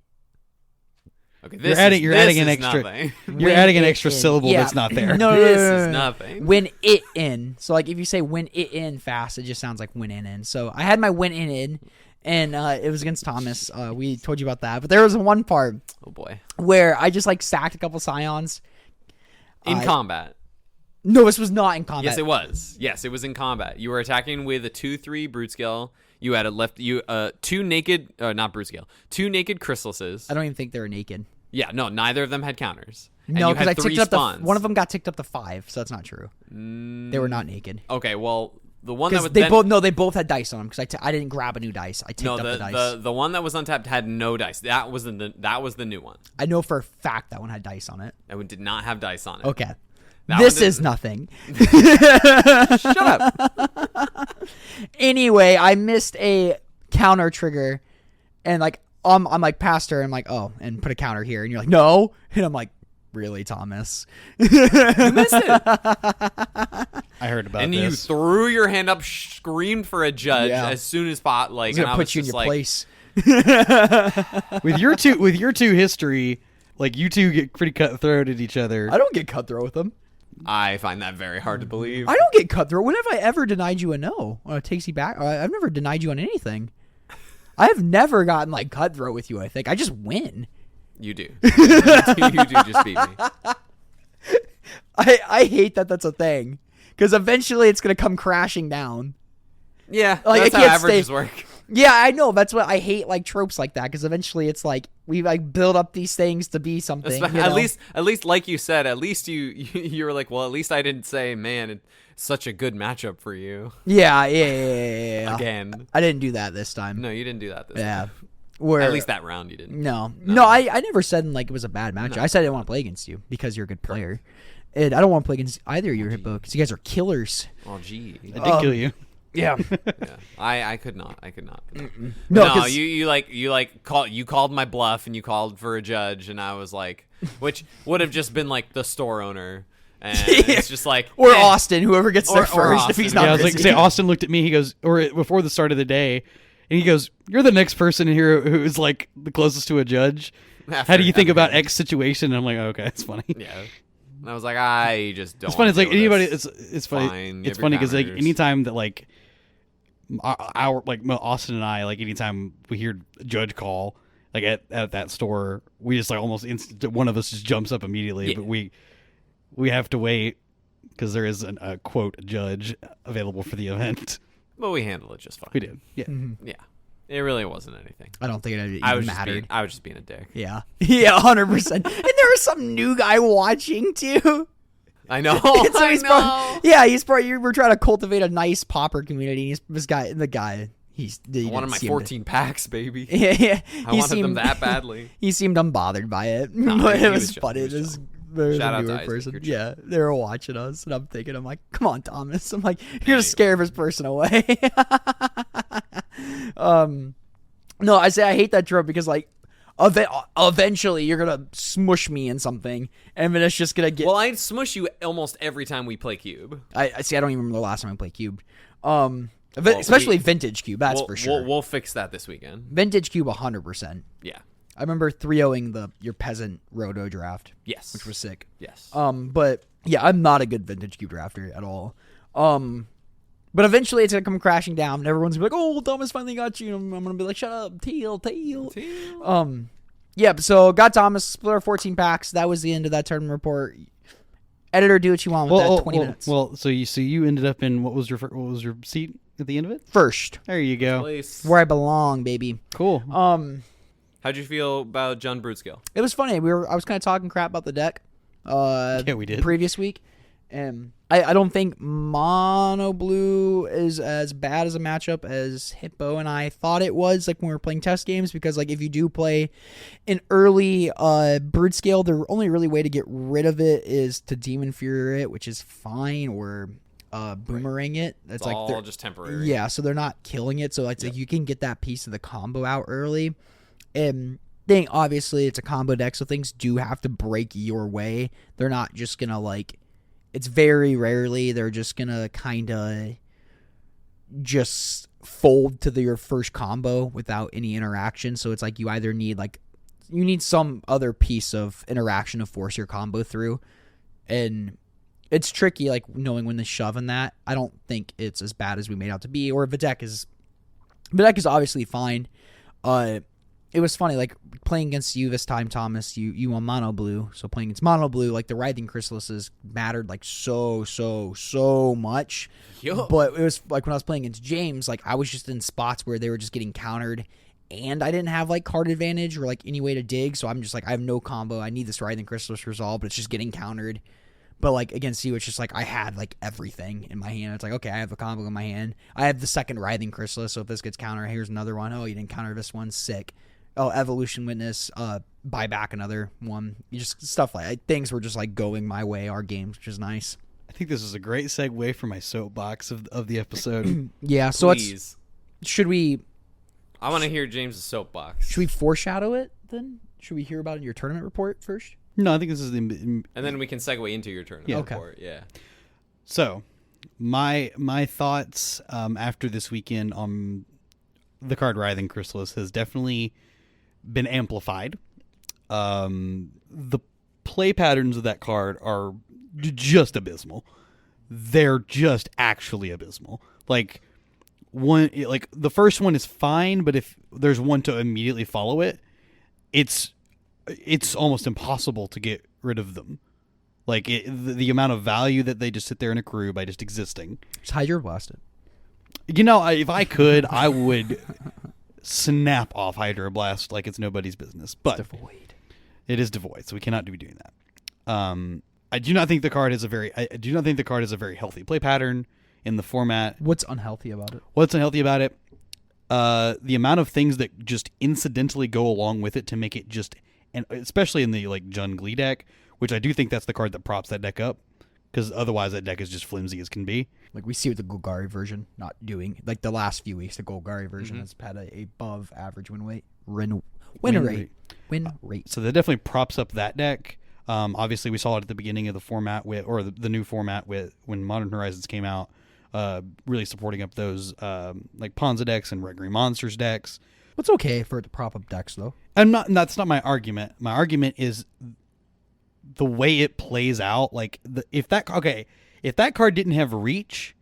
Okay, You're adding an extra. Nothing. You're adding an extra syllable that's not there. No, This is nothing. Win it in. So like if you say win it in fast, it just sounds like win in. So I had my win in, and it was against Thomas. We told you about that, but there was one part. Oh boy. Where I just like sacked a couple scions. In combat. No, this was not in combat. Yes, it was. Yes, it was in combat. You were attacking with a 2/3 brute scale. You had two naked, not brute scale, 2 naked chrysalises. I don't even think they were naked. Yeah, no, neither of them had counters. And No, you because I had 3 ticked up spawns. one of them got ticked up to 5, so that's not true. They were not naked. Okay, well, the one that Because was they both had dice on them. Because I didn't grab a new dice. I ticked up the dice. the one that was untapped had no dice. That was the new one. I know for a fact that one had dice on it. That one did not have dice on it. Okay. That This one did- is nothing. Shut up. Anyway, I missed a counter trigger, and like I'm like past her. I'm like, oh, and put a counter here, and you're like, no, and I'm like, really, Thomas? You missed it. I heard about And this. you threw your hand up, screamed for a judge Yeah. as soon as pot like. I was and gonna I put was you in just your like, place. with your two history, like you two get pretty cutthroat at each other. I don't get cutthroat with them. I find that very hard to believe. I don't get cutthroat. When have I ever denied you a no? Or a takes you back? I've never denied you on anything. I have never gotten like cutthroat with you. I think I just win. You do. You do just beat me. I hate that that's a thing because eventually it's gonna come crashing down. Yeah, Like, that's I how can't averages stay- work. Yeah, I know. That's what I hate. Like tropes like that because eventually it's like we like build up these things to be something. you know? At least, like you said, at least you were like, well, at least I didn't say, man, it's such a good matchup for you. Yeah. Again, I didn't do that this time. no, you didn't do that this Yeah. time. Where At least that round you didn't. No, I never said like it was a bad match. I said I didn't want to play against you because you're a good player. And I don't want to play against either of your Hippo because you guys are killers. Oh, gee. I did kill you. Yeah. Yeah. I could not. No, No, 'cause- you called my bluff and you called for a judge and I was like, which would have just been like the store owner, and it's just like Or Austin, whoever gets there Or first if he's Austin. not Yeah, I was like, busy. say Austin looked at me. He goes, or before the start of the day, and he goes, "You're the next person in here who is like the closest to a judge. How do you think about X situation?" And I'm like, oh, okay, it's funny. Yeah. And I was like, I just don't. It's funny. It's like wanna deal with anybody. this. It's funny. Fine, It's give your funny because like counters. anytime that like our like Austin and I, like anytime we hear a judge call like at that store, we just like almost one of us just jumps up immediately. Yeah. But we have to wait because there is a quote judge available for the event. But we handled it just fine. We did. Yeah. Yeah. It really wasn't anything. I don't think it even I was mattered. just being a dick. Yeah. Yeah, 100%. And there was some new guy watching too. I know. And so I he's know. he's probably you were trying to cultivate a nice Pauper community. I wanted my 14 packs, baby. Yeah. I wanted them that badly. He seemed unbothered by it, No, but he it was was chill, funny. he was This chill. there's Shout a out to newer Isaac, person. you're chill. Yeah, they were watching us, and I'm thinking, I'm like, come on, Thomas. I'm like, you're gonna scare this person away. No, I say I hate that trope because like, eventually you're gonna smush me in something, and then it's just gonna get. Well, I smush you almost every time we play Cube. I see. I don't even remember the last time I played Cube. Especially Vintage Cube. That's for sure. We'll fix that this weekend. Vintage Cube, 100%. Yeah. I remember 3-0ing your peasant roto draft, Yes. which was sick. Yes. But yeah, I'm not a good Vintage Cube drafter at all. But eventually it's going to come crashing down, and everyone's going to be like, oh, Thomas finally got you. And I'm going to be like, shut up, teal. Yeah, so got Thomas, split our 14 packs. That was the end of that tournament report. Editor, do what you want with that 20 minutes. Well, so you ended up in what was your seat at the end of it? First. There you go. Place. Where I belong, baby. Cool. How'd you feel about John Brutskill? It was funny. I was kind of talking crap about the deck. Yeah, we did. Previous week. And I don't think Mono Blue is as bad as a matchup as Hippo and I thought it was, like when we were playing test games, because like if you do play an early Brood Scale, the only really way to get rid of it is to Demon Fury it, which is fine, or Boomerang it. It's like all just temporary. Yeah, so they're not killing it. So it's like you can get that piece of the combo out early. And thing obviously it's a combo deck, so things do have to break your way. They're not just gonna like. It's very rarely they're just going to kind of just fold to your first combo without any interaction. So it's like you either need you need some other piece of interaction to force your combo through. And it's tricky, like knowing when to shove in that. I don't think it's as bad as we made out to be, or the deck is obviously fine. It was funny, like playing against you this time, Thomas. You on Mono Blue, so playing against Mono Blue, like the Writhing Chrysalises mattered like so much. Yo. But it was like when I was playing against James, like I was just in spots where they were just getting countered, and I didn't have like card advantage or like any way to dig. So I'm just like, I have no combo. I need this Writhing Chrysalis resolve, but it's just getting countered. But like against you, it's just like I had like everything in my hand. It's like, okay, I have a combo in my hand. I have the second Writhing Chrysalis, so if this gets countered, here's another one. Oh, you didn't counter this one, sick. Oh, Evolution Witness, buy back another one. You just stuff like things were just like going my way, our games, which is nice. I think this is a great segue for my soapbox of the episode. Yeah, so Please. Should we I want to hear James's soapbox. should we foreshadow it then? Should we hear about it in your tournament report first? No, I think this is And then we can segue into your tournament Okay. report. Yeah. So, my thoughts after this weekend on the card Writhing Chrysalis has definitely been amplified. The play patterns of that card are just abysmal. They're just actually abysmal. Like the first one is fine, but if there's one to immediately follow it, it's almost impossible to get rid of them. Like the amount of value that they just sit there and accrue by just existing. Just Hydroblast it. You know, if I could, I would snap off Hydroblast like it's nobody's business. But Devoid. it is devoid, so we cannot be doing that. I do not think the card is a very healthy play pattern in the format. What's unhealthy about it? What's unhealthy about it? The amount of things that just incidentally go along with it to make it just, and especially in the like Jun Glee deck, which I do think that's the card that props that deck up, because otherwise that deck is just flimsy as can be. Like we see with the Golgari version not doing. Like the last few weeks, the Golgari version has had a above average win rate. Win rate. So that definitely props up that deck. Obviously, we saw it at the beginning of the format the new format with when Modern Horizons came out, really supporting up those like Ponza decks and Red Green Monsters decks. What's okay for it to prop up decks though? That's not my argument. My argument is the way it plays out. Like if that card didn't have reach,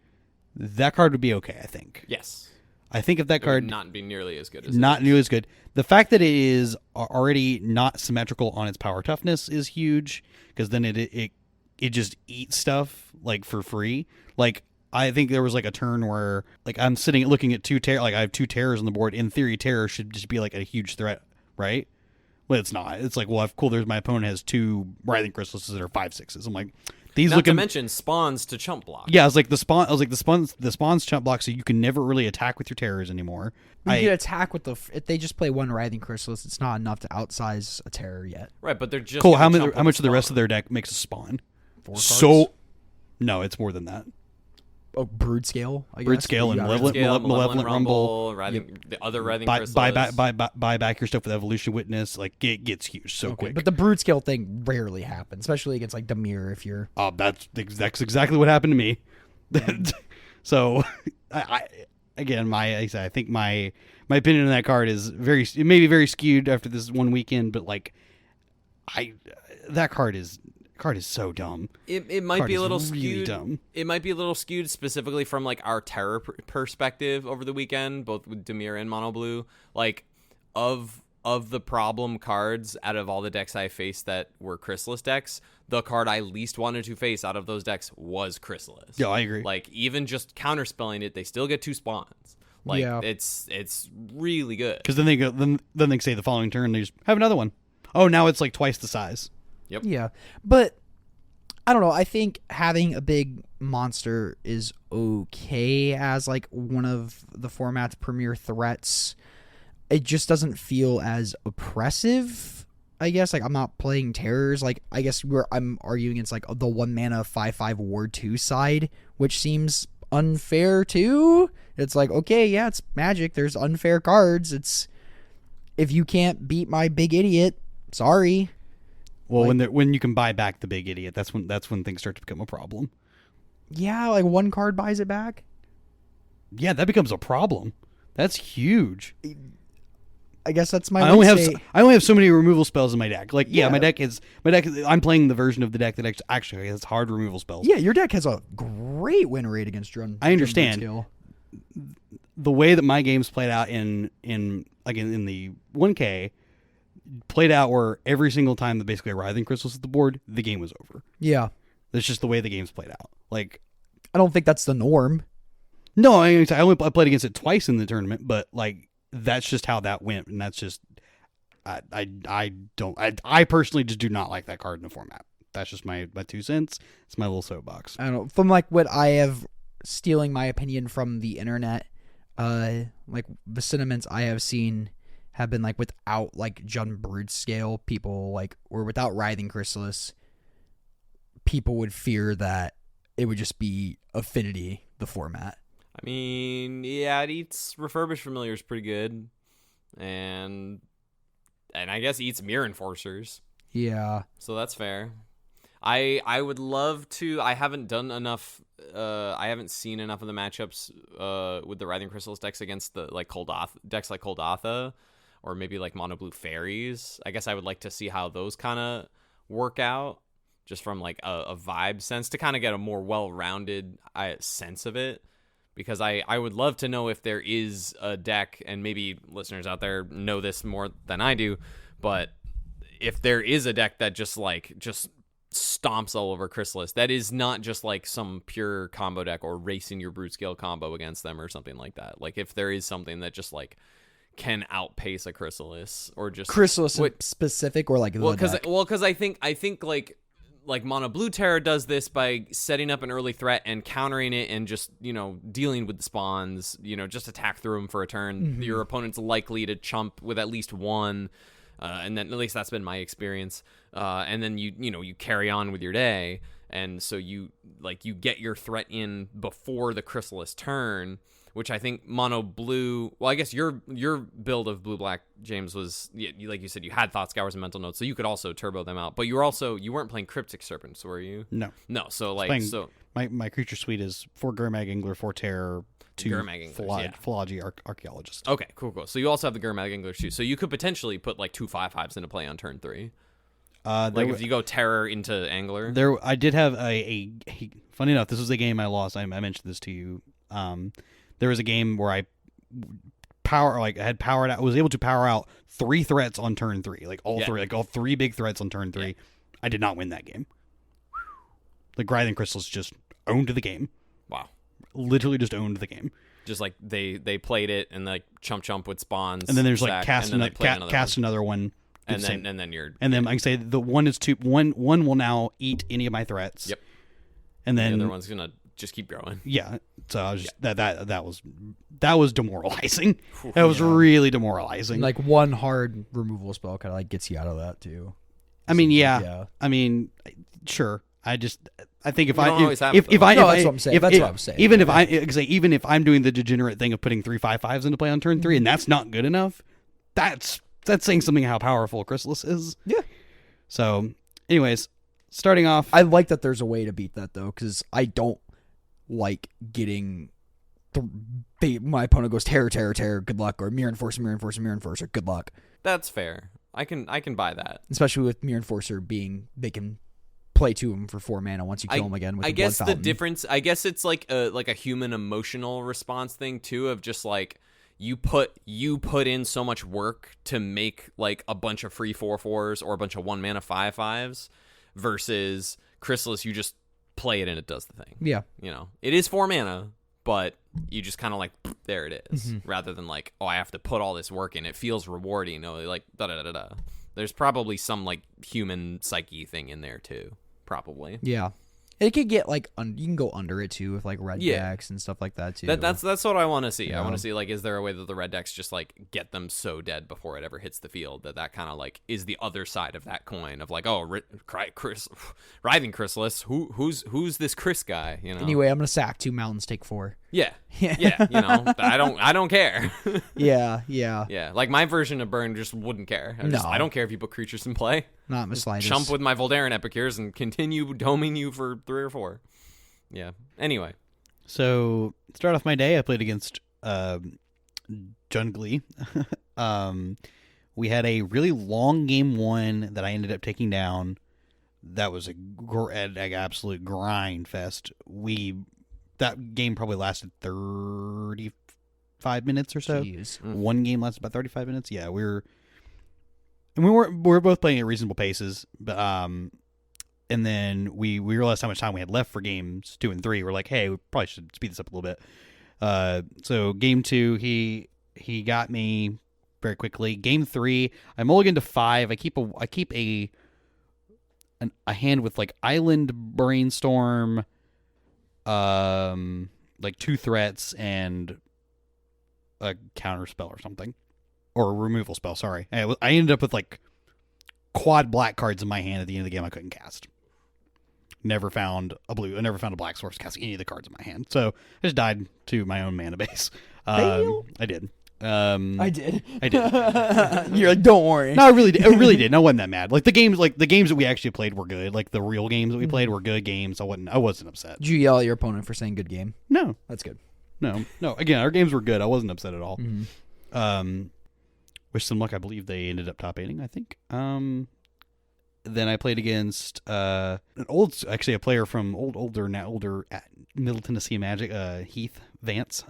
that card would be okay. I think. Yes. I think if that card would not be nearly as good as not nearly as good. The fact that it is already not symmetrical on its power toughness is huge, because then it just eats stuff like for free. Like I think there was like a turn where like I'm sitting looking at two terror, like I have two terrors on the board. In theory, terror should just be like a huge threat, right? Well, it's not. It's like, well, if cool, there's my opponent has two Writhing Chrysalises that are 5/6s. I'm like, these Not to mention spawns to chump block. Yeah, the spawns chump block, so you can never really attack with your terrors anymore. You can attack with if they just play one Writhing Chrysalis, it's not enough to outsize a terror yet. Right, but they're just cool. gonna How chump much of the spawn. rest of their deck makes a spawn? 4 cards? So, no, it's more than that. Oh, Brood Scale, I guess. Brood Scale and Malevolent Rumble. The other Writhing Buy Chrysalis. back your stuff with Evolution Witness. Like it gets huge so quick. But the Brood Scale thing rarely happens, especially against like Demir. If you're That's exactly what happened to me. So, I think my opinion on that card is maybe very skewed after this one weekend, but like that card is Card is so dumb. It might Card be a is little really skewed. dumb. It might be a little skewed specifically from like our terror perspective over the weekend, both with Dimir and Mono Blue. Like of the problem cards out of all the decks I faced that were Chrysalis decks, the card I least wanted to face out of those decks was Chrysalis. Yeah, I agree. Like even just counterspelling it, they still get 2 spawns. Like it's really good. Because then they go, then they say the following turn they just have another one. Oh, now it's like twice the size. Yep. Yeah, but I don't know. I think having a big monster is okay as like one of the format's premier threats. It just doesn't feel as oppressive. I guess like I'm not playing terrors. Like I guess I'm arguing it's like the 1 mana 5/5 Ward 2 side, which seems unfair too. It's like, okay, yeah, it's Magic. There's unfair cards. It's if you can't beat my big idiot, sorry. Well, like, when you can buy back the big idiot, that's when things start to become a problem. Yeah, like one card buys it back. Yeah, that becomes a problem. That's huge. I guess that's my. I only have so many removal spells in my deck. Like, yeah, my deck is. I'm playing the version of the deck that actually has hard removal spells. Yeah, your deck has a great win rate against Drun. I understand. The way that my games played out in the 1K played out where every single time that basically a Writhing Crystal's at the board, the game was over. Yeah, that's just the way the game's played out. Like, I don't think that's the norm. No, I played against it twice in the tournament, but like that's just how that went, and that's just I personally just do not like that card in the format. That's just my 2 cents. It's my little soapbox. I don't know. From like what I have stealing my opinion from the internet, like the sentiments I have seen have been like without like Jund Brood Scale, people like, or without Writhing Chrysalis, people would fear that it would just be Affinity, the format. I mean, yeah, it eats Refurbished Familiars pretty good, and I guess eats Mirror Enforcers. Yeah, so that's fair. I would love to. I haven't done enough. I haven't seen enough of the matchups with the Writhing Crystals decks against the like decks like Koldatha, or maybe like Mono Blue Fairies. I guess I would like to see how those kind of work out, just from like a vibe sense, to kind of get a more well-rounded sense of it. Because I would love to know if there is a deck, and maybe listeners out there know this more than I do, but if there is a deck that just stomps all over Chrysalis, that is not just like some pure combo deck or racing your Brute Scale combo against them or something like that. Like if there is something that just like can outpace a Chrysalis, or just Chrysalis specific, or like because I think like Mono Blue Terror does this by setting up an early threat and countering it, and just, dealing with the spawns, just attack through them for a turn. Mm-hmm. Your opponent's likely to chump with at least one, and then at least that's been my experience. And then you carry on with your day, and so you get your threat in before the Chrysalis turn, which I think Mono Blue. Well, I guess your build of Blue Black, James, was like you said, you had Thought Scours and Mental Notes, so you could also turbo them out. But you weren't playing Cryptic Serpents, were you? No. So my creature suite is 4 Gurmag Angler, 4 Terror, 2 Philology Archaeologist. Okay, cool. So you also have the Gurmag Angler too. So you could potentially put like 2 5/5s into play on turn 3. If you go Terror into Angler. I did have a funny enough, this was a game I lost. I mentioned this to you. There was a game where I was able to power out 3 threats on turn 3, all 3 big threats on turn 3. Yeah. I did not win that game. The Writhing Crystals just owned the game. Wow. Literally just owned the game. Just like they played it and like chump with spawns. And then there's like cast another one. And then you're. And then I can say the one is 2. One will now eat any of my threats. Yep. And then the other one's gonna just keep growing. Yeah. So I was just, that was demoralizing. That was really demoralizing. Like one hard removal spell kind of like gets you out of that too. I mean, yeah. I mean, sure. I think if that's what I'm saying. Even if I'm doing the degenerate thing of putting 3 5/5s into play on turn 3, and that's not good enough, that's saying something how powerful Chrysalis is. Yeah. So, anyways, starting off, I like that there's a way to beat that though, because I don't like getting my opponent goes terror, good luck, or Mirror Enforcer, good luck. That's fair. I can buy that, especially with Mirror Enforcer being they can play to him for 4 mana once you kill him again with I the guess blood the fountain. difference, I guess it's like a human emotional response thing too, of just like you put in so much work to make like a bunch of free 4/4s or a bunch of 1 mana 5/5s versus Chrysalis, you just play it and it does the thing. Yeah. You know, it is 4 mana, but you just kind of like, there it is, rather than like, oh, I have to put all this work in. It feels rewarding. You know, like da-da-da-da-da. There's probably some like human psyche thing in there too, probably. Yeah. It could get like you can go under it too with like red decks and stuff like that too. That's what I want to see. Yeah. I want to see like, is there a way that the red decks just like get them so dead before it ever hits the field that kind of like is the other side of that coin of like, oh, Writhing Chrysalis, who's this Chris guy? You know. Anyway, I'm gonna sack 2 mountains, take 4. Yeah. Yeah. You know, I don't care. Yeah. Yeah. Like my version of Burn just wouldn't care. I don't care if you put creatures in play. Not in the slightest. Chump with my Voldaren Epicures and continue doming you for 3 or 4. Yeah. Anyway. So, start off my day, I played against Junglee. We had a really long game 1 that I ended up taking down. That was an absolute grind fest. That game probably lasted 35 minutes or so. Jeez. One game lasted about 35 minutes. Yeah, we were both playing at reasonable paces, but and then we realized how much time we had left for games 2 and 3. We're like, hey, we probably should speed this up a little bit. So game 2, he got me very quickly. Game 3, I mulligan to 5. I keep a hand with like Island Brainstorm, like 2 threats and a counter spell or something. Or a removal spell, sorry. I ended up with like quad black cards in my hand at the end of the game I couldn't cast. Never found a black source to cast any of the cards in my hand. So I just died to my own mana base. I did. I did. I did. You're like, don't worry. No, I really did. I wasn't that mad. Like the games that we actually played were good. Like the real games that we played were good games. I wasn't upset. Did you yell at your opponent for saying good game? No. That's good. No. Again, our games were good. I wasn't upset at all. Mm-hmm. Wish them luck. I believe they ended up top 8ing, I think. Then I played against a player from older at Middle Tennessee Magic, Heath Vance,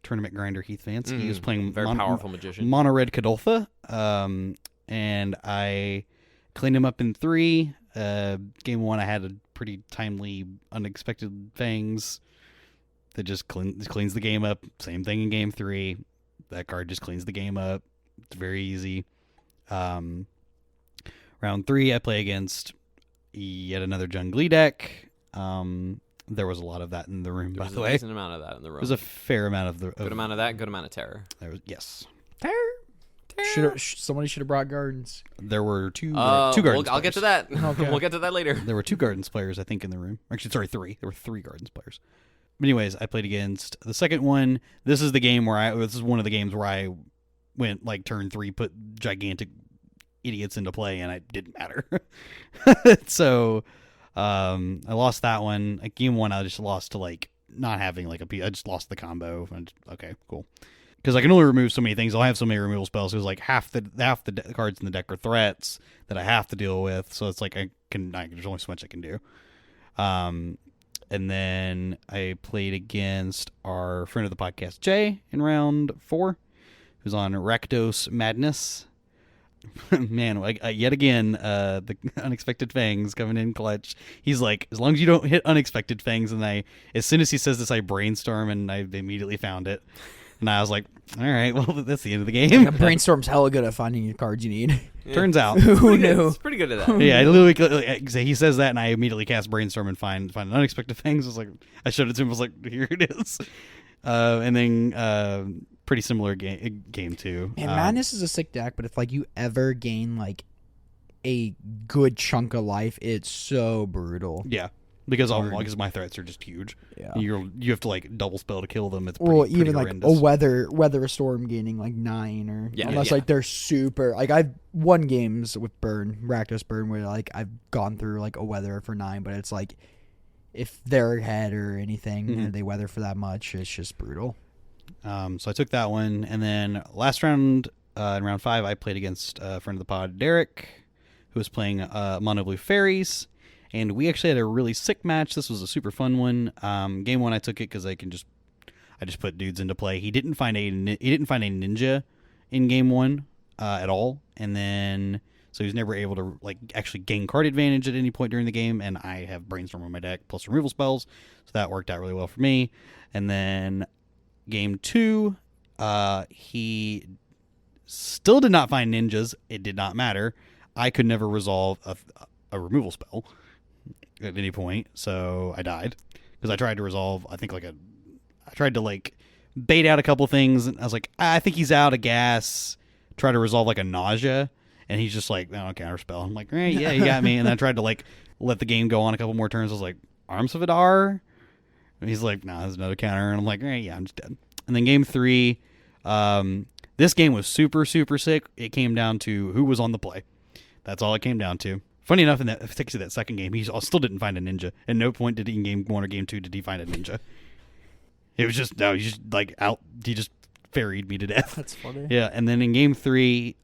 tournament grinder Heath Vance. He was playing very powerful magician. Mono Red Kadolfa, and I cleaned him up in 3. Game 1, I had a pretty timely, unexpected Fangs that just cleans the game up. Same thing in game 3. That card just cleans the game up. It's very easy. Round 3, I play against yet another Junglee deck. There was a lot of that in the room, by the way. There was a decent amount of that in the room. There was a fair amount of the... Good amount of that, good amount of terror. Yes. Terror. Somebody should have brought gardens. There were two Gardens I'll get to that. Okay. We'll get to that later. There were 2 Gardens players, I think, in the room. Actually, sorry, 3. There were 3 Gardens players. But anyways, I played against the second one. This is one of the games where I went like turn 3, put gigantic idiots into play, and it didn't matter. So I lost that one. Like game 1, I just lost to like not having like I just lost the combo. Okay, cool. Because I can only remove so many things. I'll have so many removal spells. It was like half the cards in the deck are threats that I have to deal with. So it's like there's only so much I can do. And then I played against our friend of the podcast, Jay, in round 4, who's on Rakdos Madness. Man, yet again, the Unexpected Fangs coming in clutch. He's like, as long as you don't hit Unexpected Fangs, and as soon as he says this, I brainstorm, and I immediately found it. And I was like, all right, well, that's the end of the game. Brainstorm's hella good at finding the cards you need. Yeah. Turns out. Who knew? It's pretty good at that. Yeah, I literally, he says that, and I immediately cast Brainstorm and find an Unexpected Fangs. I was like, I showed it to him. I was like, here it is. And then pretty similar game 2. Man, Madness is a sick deck, but if like you ever gain like a good chunk of life, it's so brutal. Yeah, because my threats are just huge. Yeah, you have to like double spell to kill them. It's even like horrendous. a weather storm gaining like 9 or unless like they're super like I've won games with Rakdos Burn where like I've gone through like a weather for 9, but it's like if they're ahead or anything and they weather for that much, it's just brutal. So I took that one, and then last round, in round 5, I played against a friend of the pod, Derek, who was playing Mono Blue Fairies, and we actually had a really sick match. This was a super fun one. Game 1, I took it because I just put dudes into play. He didn't find a ninja in game 1 at all, and then so he was never able to like actually gain card advantage at any point during the game. And I have Brainstorm on my deck plus removal spells, so that worked out really well for me. And then game 2, he still did not find ninjas. It did not matter. I could never resolve a removal spell at any point, so I died because I tried to resolve. I tried to like bait out a couple things, and I was like, I think he's out of gas. Try to resolve like a nausea, and he's just like, no, counterspell. I'm like, right, yeah, you got me. And then I tried to like let the game go on a couple more turns. I was like, Arms of Adar. And he's like, no, there's another counter, and I'm like, right, yeah, I'm just dead. And then game 3, this game was super, super sick. It came down to who was on the play. That's all it came down to. Funny enough, in that second game, he still didn't find a ninja. At no point did he in game 1 or game 2 did he find a ninja. It was just he just like out. He just ferried me to death. That's funny. Yeah, and then in game 3,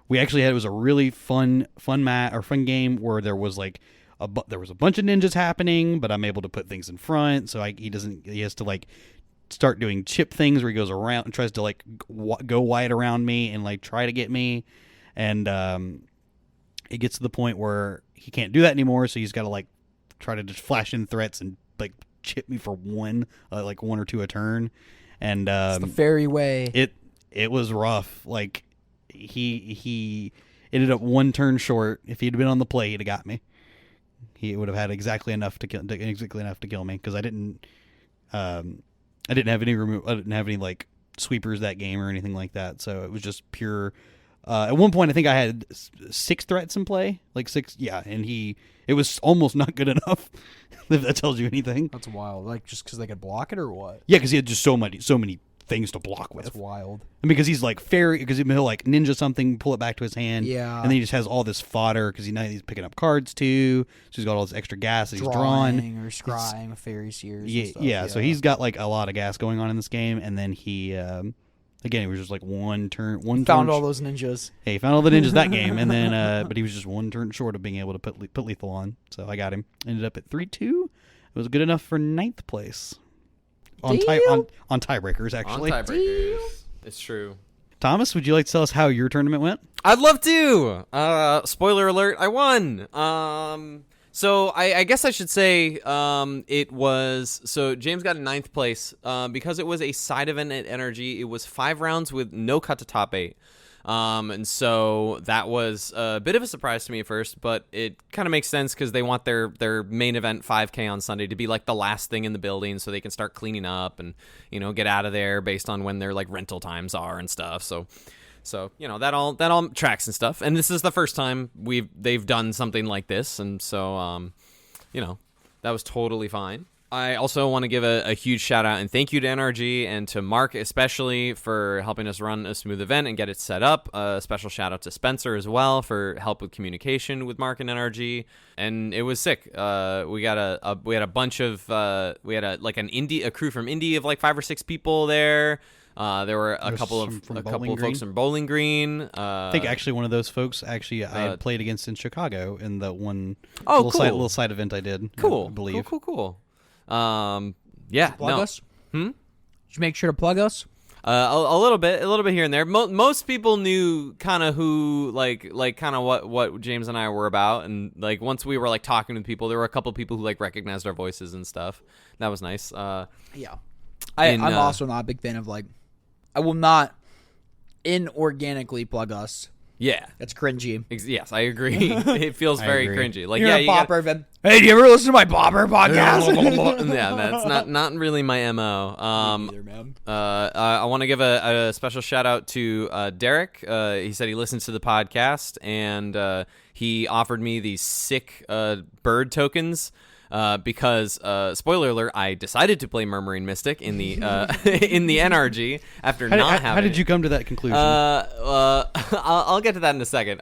we actually had it was a really fun game where there was like there was a bunch of ninjas happening, but I'm able to put things in front, so he has to like start doing chip things where he goes around and tries to like go wide around me and like try to get me. And it gets to the point where he can't do that anymore, so he's got to like try to just flash in threats and like chip me for one or two a turn. And it's the fairy way. It was rough. Like he ended up one turn short. If he'd been on the play, he'd have got me. He would have had exactly enough to kill me because I didn't have any like sweepers that game or anything like that. So it was just pure. At one point, I think I had 6 threats in play, like 6. Yeah, and it was almost not good enough. If that tells you anything. That's wild. Like just because they could block it or what? Yeah, because he had just so many things to block with. That's wild. And because he's like fairy, because he'll like ninja something, pull it back to his hand. Yeah. And then he just has all this fodder because he's picking up cards too. So he's got all this extra gas that he's drawn. Or scrying, fairy seers. Yeah, and stuff. yeah. So he's got like a lot of gas going on in this game, and then he. Again, he was just like one turn. Found all those ninjas. Hey, he found all the ninjas that game, and then but he was just one turn short of being able to put lethal on. So I got him. Ended up at 3-2. It was good enough for 9th place. On tiebreakers, actually. On tiebreakers. It's true. Thomas, would you like to tell us how your tournament went? I'd love to. Spoiler alert, I won. So I guess I should say it was... So James got a 9th place. Because it was a side event at NRG, it was 5 rounds with no cut to top 8. And so that was a bit of a surprise to me at first, but it kind of makes sense because they want their main event 5K on Sunday to be like the last thing in the building so they can start cleaning up and, get out of there based on when their like rental times are and stuff. So that all tracks and stuff. And this is the first time they've done something like this, and so that was totally fine. I also want to give a huge shout out and thank you to NRG and to Mark especially for helping us run a smooth event and get it set up. A special shout out to Spencer as well for help with communication with Mark and NRG. And it was sick. We had a bunch of a crew from Indy of like 5 or 6 people there. There were a couple of folks from Bowling Green. I think actually one of those folks I had played against in Chicago in the one cool. little side event I did. Cool. I believe. Cool. Plug us? Hmm? Did you make sure to plug us? A little bit here and there. Most people knew kind of who, like kind of what James and I were about, and like once we were like talking to people, there were a couple people who like recognized our voices and stuff. That was nice. Yeah, I'm also not a big fan of like. I will not inorganically plug us. Yeah, that's cringy. Yes, I agree. It feels very cringy. Like, you're a Pauper. Hey, do you ever listen to my Pauper podcast? Yeah, that's not really my MO. Me neither, man. I want to give a special shout out to Derek. He said he listens to the podcast and he offered me these sick bird tokens. Because spoiler alert, I decided to play Murmuring Mystic in the in the NRG after not having. How did you come to that conclusion? I'll get to that in a second.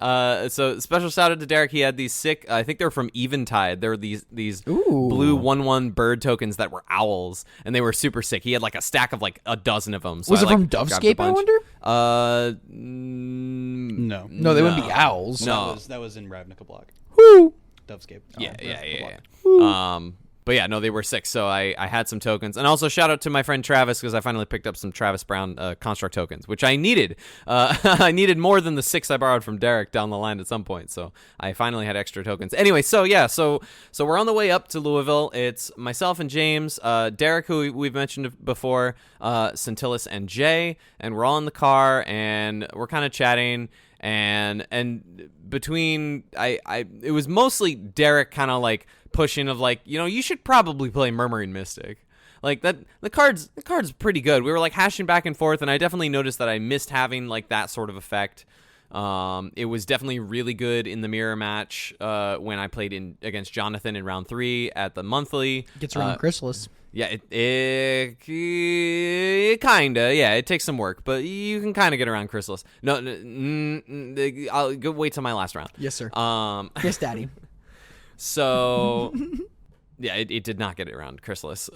So special shout out to Derek. He had these sick. I think they were from Eventide. There were these blue 1/1 bird tokens that were owls, and they were super sick. He had like a stack of like a dozen of them. So was it from Dovescape? I wonder. No, they wouldn't be owls. No, that was in Ravnica block. Woo. Dovescape. Yeah. But yeah, no, they were 6, so I had some tokens. And also shout out to my friend Travis, because I finally picked up some Travis Brown construct tokens, which I needed. I needed more than the 6 I borrowed from Derek down the line at some point, so I finally had extra tokens. Anyway, so we're on the way up to Louisville. It's myself and James, Derek, who we've mentioned before, Centillus and Jay, and we're all in the car, and we're kind of chatting. And between it was mostly Derek kind of like pushing of like, you should probably play Murmuring Mystic. Like that the card's pretty good. We were like hashing back and forth, and I definitely noticed that I missed having like that sort of effect. It was definitely really good in the mirror match when I played against Jonathan in round 3 at the monthly. Gets around Chrysalis. Yeah, it kinda. Yeah, it takes some work, but you can kind of get around Chrysalis. No, I'll go wait till my last round. Yes, sir. Yes, Daddy. So, yeah, it did not get it around Chrysalis.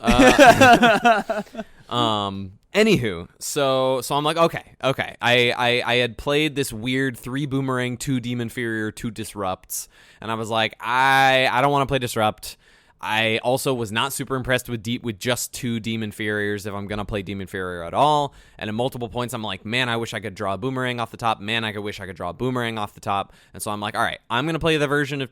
Anywho, so I'm like, okay. I had played this weird 3 Boomerang, 2 Demon Inferior, 2 Disrupts, and I was like, I don't want to play Disrupt. I also was not super impressed with just 2 Demon Inferiors if I'm going to play Demon Inferior at all. And at multiple points, I'm like, man, I wish I could draw a Boomerang off the top. Man, I wish I could draw a Boomerang off the top. And so I'm like, all right, I'm going to play the version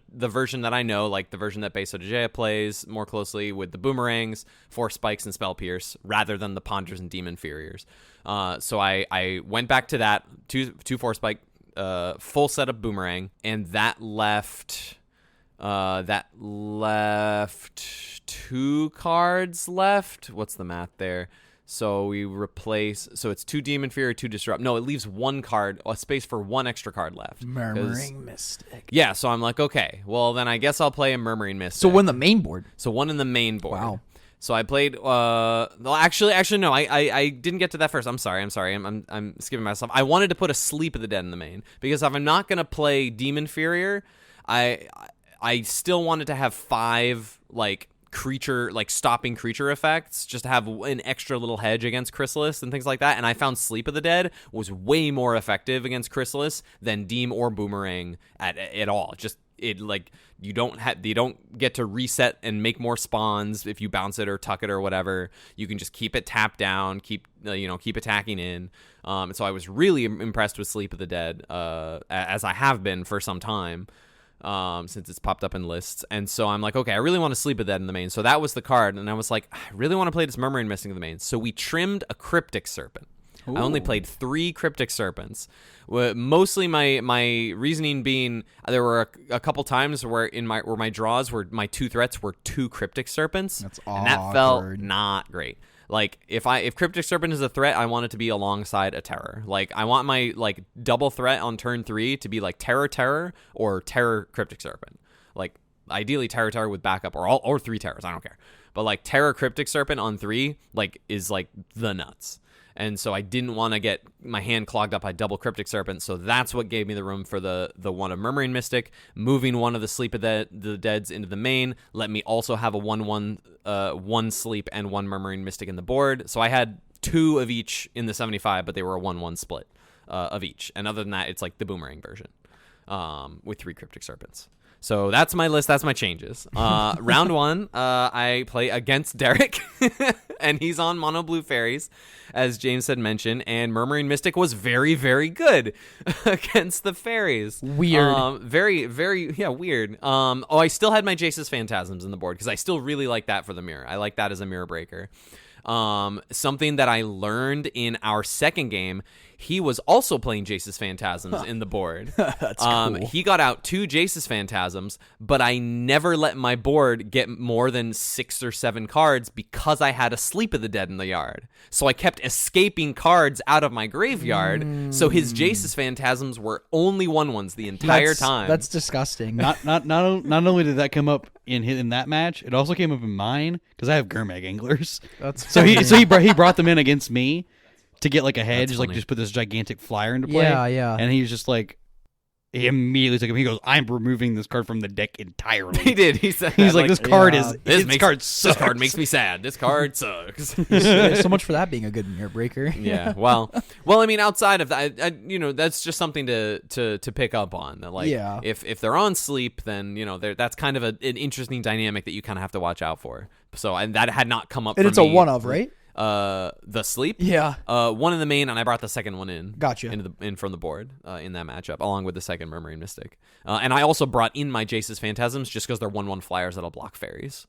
that I know, like the version that Beso de Gea plays more closely with the Boomerangs, Force Spikes, and Spell Pierce, rather than the Ponders and Demon Inferiors. So I went back to that, 2 Force Spike, full set of Boomerang, and that left 2 cards left. What's the math there? So we replace. So it's 2 Demon Inferior, 2 Disrupt. No, it leaves 1 card, a space for 1 extra card left. Murmuring Mystic. Yeah, so I'm like, okay, well then I guess I'll play a Murmuring Mystic. So one in the main board. So 1 in the main board. Wow. So I played. Well, actually, no. I didn't get to that first. I'm sorry. I'm skipping myself. I wanted to put a Sleep of the Dead in the main, because if I'm not gonna play Demon Inferior, I still wanted to have 5 stopping creature effects, just to have an extra little hedge against Chrysalis and things like that. And I found Sleep of the Dead was way more effective against Chrysalis than Deem or Boomerang at all. Just you don't get to reset and make more spawns if you bounce it or tuck it or whatever. You can just keep it tapped down, keep attacking in. And so I was really impressed with Sleep of the Dead, as I have been for some time. Since it's popped up in lists. And so I'm like, okay, I really want to Sleep of the Dead in the main. So that was the card, and I was like, I really want to play this Murmuring Mystic in the main. So we trimmed a Cryptic Serpent. Ooh. I only played 3 Cryptic Serpents. Mostly my reasoning being there were a couple times where my draws were my 2 threats were 2 Cryptic Serpents. That's awkward. And that felt not great. Like, if Cryptic Serpent is a threat, I want it to be alongside a Terror. Like, I want my, double threat on turn 3 to be, Terror, or Terror Cryptic Serpent. Like, ideally Terror with backup, or 3 Terrors, I don't care. But, Terror Cryptic Serpent on 3, is, the nuts. And so I didn't want to get my hand clogged up by double Cryptic Serpent, so that's what gave me the room for the one of Murmuring Mystic. Moving one of the Sleep of the Deads into the main let me also have a 1/1, 1 Sleep and 1 Murmuring Mystic in the board. So I had 2 of each in the 75, but they were a 1/1 split of each. And other than that, it's the Boomerang version with 3 Cryptic Serpents. So that's my list. That's my changes. Round 1, I play against Derek, and he's on Mono Blue Fairies, as James had mentioned, and Murmuring Mystic was very, very good against the Fairies. Weird. Very, very, weird. I still had my Jace's Phantasms in the board, because I still really like that for the mirror. I like that as a mirror breaker. Something that I learned in our second game, he was also playing Jace's Phantasms in the board. That's cool. He got out 2 Jace's Phantasms, but I never let my board get more than 6 or 7 cards because I had a Sleep of the Dead in the yard. So I kept escaping cards out of my graveyard, so his Jace's Phantasms were only 1/1s the entire time. That's disgusting. Not only did that come up in that match, it also came up in mine, because I have Gurmag Anglers. So he brought them in against me to get a hedge, just put this gigantic flyer into play. Yeah. And he's just like, He immediately took him. He goes, "I'm removing this card from the deck entirely." He did. He said, He's like, "This card yeah, is this card sucks. This card makes me sad. This card sucks." So much for that being a good mirror breaker. Yeah. Well. I mean, outside of that, that's just something to pick up on. That, like, Yeah. if they're on sleep, then that's kind of an interesting dynamic that you kind of have to watch out for. So that had not come up. And for it's me. a one of, right? The sleep. Yeah. One in the main, and I brought the second one in. Gotcha. In from the board in that matchup, along with the second Murmuring Mystic. And I also brought in my Jace's Phantasms just because they're 1/1 flyers that'll block fairies.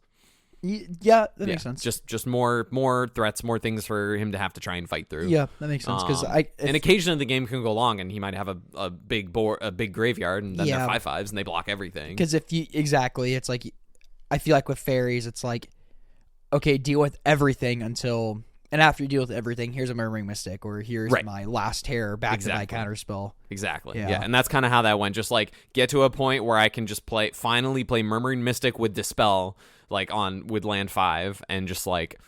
Yeah, that makes sense. Just more threats, more things for him to have to try and fight through. Yeah, that makes sense because and occasionally the game can go long, and he might have a big graveyard, and then Yeah. they're 5/5s and they block everything. because it's like I feel like with fairies, it's like okay, deal with everything until. And after you deal with everything, here's a Murmuring Mystic, or here's Right. my last terror back to my Exactly. counterspell. Exactly. Yeah. Yeah. And that's kind of how that went. Just like get to a point where I can just finally play Murmuring Mystic with Dispel, like with land 5, and just like